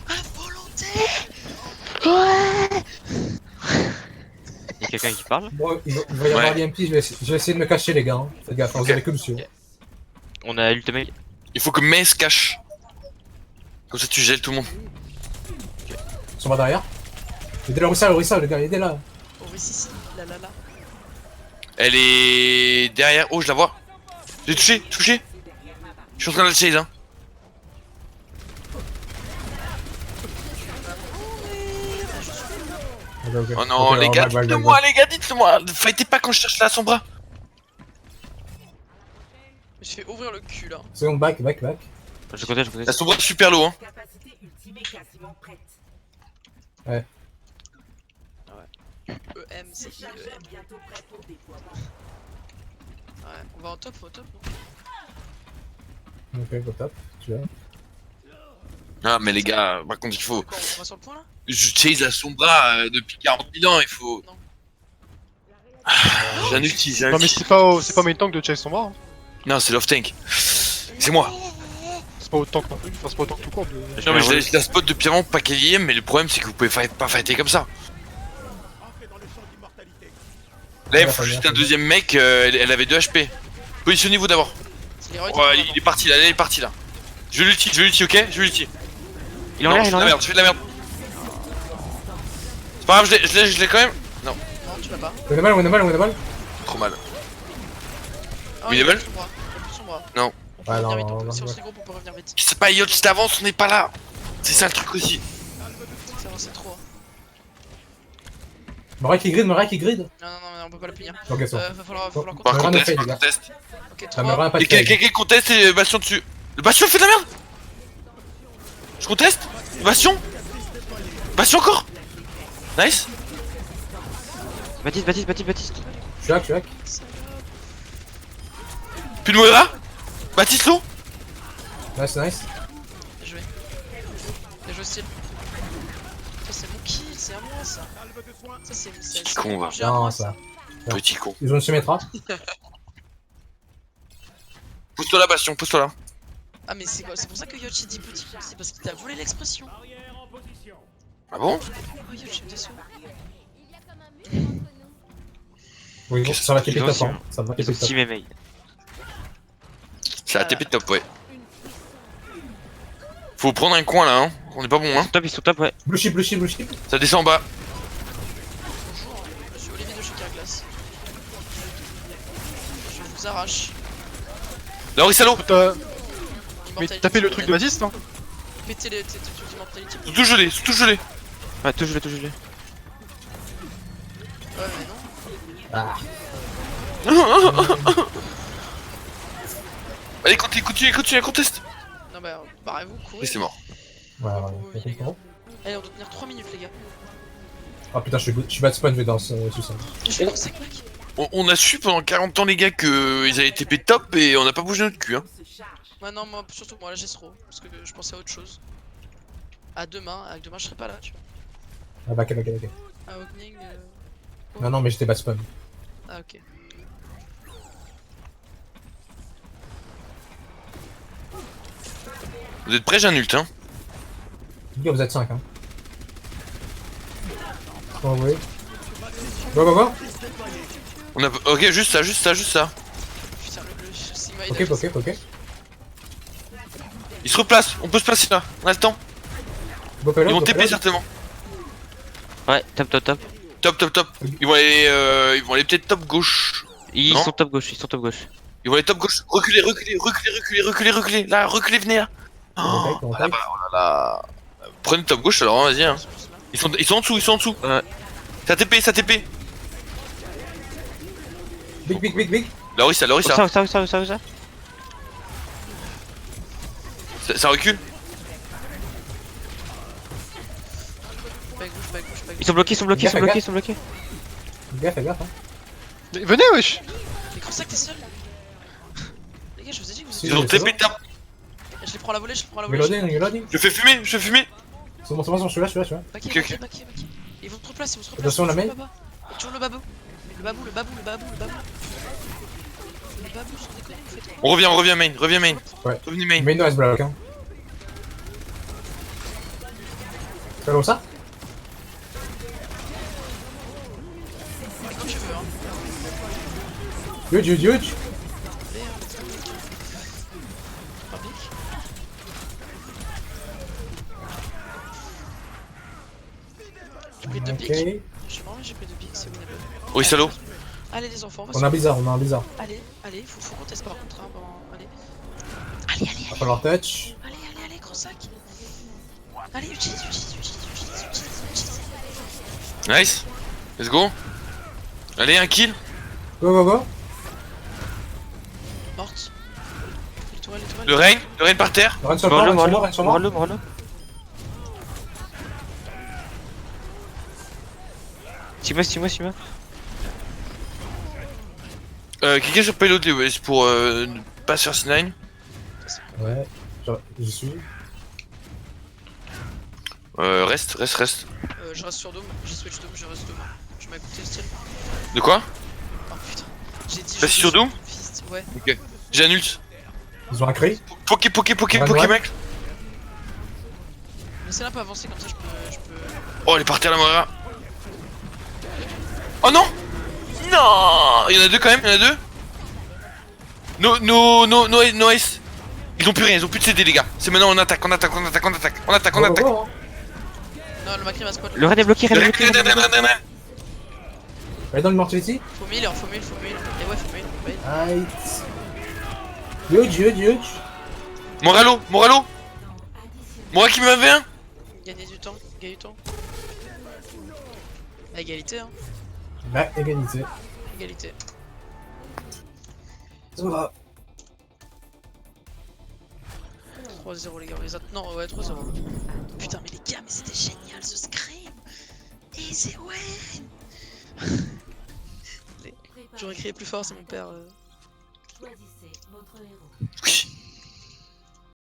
Ah, volonté. Y'a quelqu'un qui parle. Bon, il va y avoir l'IMP, je vais essayer de me cacher les gars. Hein. Faites gaffe, vous Ok. avez que Lucio. On a l'ultimate. Il faut que Mei se cache. Comme ça tu gèles tout le monde. Sombra derrière. Aidez le Orisa, les gars, aidez là. Oh, mais si, là. Elle est derrière. Oh, je la vois. J'ai touché. Je suis en train de la chase, hein. Ok. Oh non, Ok, les alors, gars, back. dites-le-moi, dites-le-moi. Fightez pas quand je cherche la sombra. Je fais ouvrir le cul là. C'est bon, back. Je connais. La sombra est super low, hein. Capacité ultimée quasiment prête. EM, c'est qui EM? Bientôt prête au déploiement. Ouais, on va au top, non? Ok, go top. Tu vois. Ah, mais les gars, par contre, il faut. Quoi, on va sur le point là? Je chase la sombra depuis 40 000 ans, il faut. Non. J'ai un ulti, Non mais c'est pas main tank de chase son bras. Hein. Non, c'est l'off tank. C'est moi. C'est pas autant que non plus. Enfin, c'est pas autant que tout court. Non, mais je la spot depuis avant pas qu'elle y est, mais le problème c'est que vous pouvez pas fighter comme ça. Là, il faut juste un deuxième mec, elle avait 2 HP. Positionnez-vous d'abord. C'est l'héroïque. Ouais, il est parti là, il est parti là. Je l'ulti, ok? Je l'ulti. Il est en l'air, il est en l'air. Je fais de la merde. C'est pas grave, je l'ai quand même. Non, tu l'as pas. On est mal. Trop mal. Ah, Winnable? il a plus son bras. Il a plus son bras. Non. On peut Ouais, revenir non, vite, non, si on non. se regroupe, on peut revenir vite. C'est pas Yacht, si t'avances, on n'est pas là. C'est ça le truc aussi. Ça avance trop. Hein. Moray qui grid. Non, on peut pas le punir. Ok, c'est bon. Va falloir Bon. continuer. Par Mais rien ne contest, fait, par les gars. contest. Ok, Ça me 3. rend pas de Et fail. quelqu'un conteste et Bastion dessus. Le Bastion fait de la merde. Je conteste. Bastion encore. Nice. Baptiste. Je suis hack. Puis de Moira. Baptiste Lowe. Nice. Bien joué. Bien joué, style. Ça, c'est mon kill, c'est à moi ça. Ça, c'est con, va. j'ai à moi, Non, ça. Petit con. Ils ont une Symmetra. Pousse-toi là, Bastion, pousse-toi là. Ah, mais c'est quoi? C'est pour ça que Yoshi dit petit. C'est parce qu'il t'a volé l'expression. Ah bon? Oh, Yoshi me déçoit. Il y a comme un mur entre nous. Oui, ça va taper Ils ont top. aussi, Hein. Ça va Ils taper ont top. team MA. C'est la TP de top, ouais. Faut prendre un coin là, hein. On est pas bon, hein. Ils sont top, ouais. Blue chip. Ça descend en bas. Je suis Olivier de chez Carglass. Je vous arrache. Là, Orissalo. Mais Immortality, tapez le truc de Baptiste, hein. Pétez les trucs d'immortality. Tout gelé, tout gelé. Ouais, tout gelé. Ouais, mais non. Ah. Allez, continue, conteste. Non, bah, barrez-vous, courez. Et c'est mort. Ouais. Allez, on doit tenir 3 minutes, les gars. Ah putain, je suis bad spawn, je vais dans ce sous-sol. Je suis dans 5 mecs. On a su pendant 40 ans, les gars, qu'ils avaient TP top et on n'a pas bougé notre cul, hein. Ouais, non, moi, surtout moi, là, j'ai trop. Parce que je pensais à autre chose. À demain, je serai pas là, tu vois. Ah, back. À opening. Non, mais j'étais bad spawn. Ah, ok. Vous êtes prêts, j'ai un ult, hein. Les gars, vous êtes 5 hein. Oh oui. Go. On a... Ok, juste ça. Putain, le Sigma il a Ok. Il se replace, on peut se placer là, on a le temps. Go Ils payload, vont go TP payload. certainement. Ouais, top. Top. Ils vont aller peut-être top gauche. Ils Non. sont top gauche, Ils vont aller top gauche. Reculez. Là, reculez, venez là. Oh, On take. là. Prenez top gauche alors, hein, vas-y. Hein. Ils sont en dessous. Ouais. Ça TP. Big. Larissa. Où ça Ça recule. Pas gauche. Ils sont bloqués. Fais gaffe hein. Mais venez, wesh. Les gros sacs, t'es seul. Les gars, je vous ai dit que vous Si, Ils ont c'est TP bon. tap. Je les prends à la volée. Reloading. Je fais fumer. C'est bon, je suis là. Baquet. Ok. Ils vont se replacer. Attention, la main. Toujours le babou. Le babou, sans déconner, vous faites On revient main. Ouais. Revenez main. Mais no, block hein. Fais comme ça. quand tu veux, hein. Huge. Pas pique. J'ai pris 2 piques. Ok. J'ai pris 2 piques, c'est winnable. Oui, salaud. Allez les enfants, On a un bizarre. Allez, faut qu'on teste par contre, hein, bon, allez. Va falloir touch. Allez, gros sac. Allez, utilise. Nice. Let's go. Allez, un kill. Go. Morte. L'étoile. Le rain par terre. Run sur le mort, Morle. Timo. Quelqu'un sur payload les West pour ne pas se faire C9. Ouais, j'y suis. Reste. Je reste sur Dome, j'ai switch Dome, je reste Dome. Tu m'as écouté style. De quoi? Oh putain. J'ai dit. Reste sur Dome? Fist, ouais. Ok. J'ai un ult. Ils ont un cri. Poké Ouais. mec. Laissez-la un peu avancer comme ça, je peux. Oh, elle est par terre la Moira. Oh non. Il y en a deux quand même, No ace. Ils ont plus rien, ils ont plus de CD les gars. C'est maintenant on attaque. Go. Non, le Macri va squat. Le raid est bloqué, Allez, Allez dans le mortality. Faut 1000. Et ouais, faut 1000. Huge. Moralo. Mora qui m'avait un. Gagner du temps. À égalité, hein. Ouais, égalité. 3-0 les gars, on les a. Non, ouais, 3-0. Putain, mais les gars, mais c'était génial ce scream! Et c'est ouais! J'aurais crié plus fort, c'est mon père. Choisissez votre héros.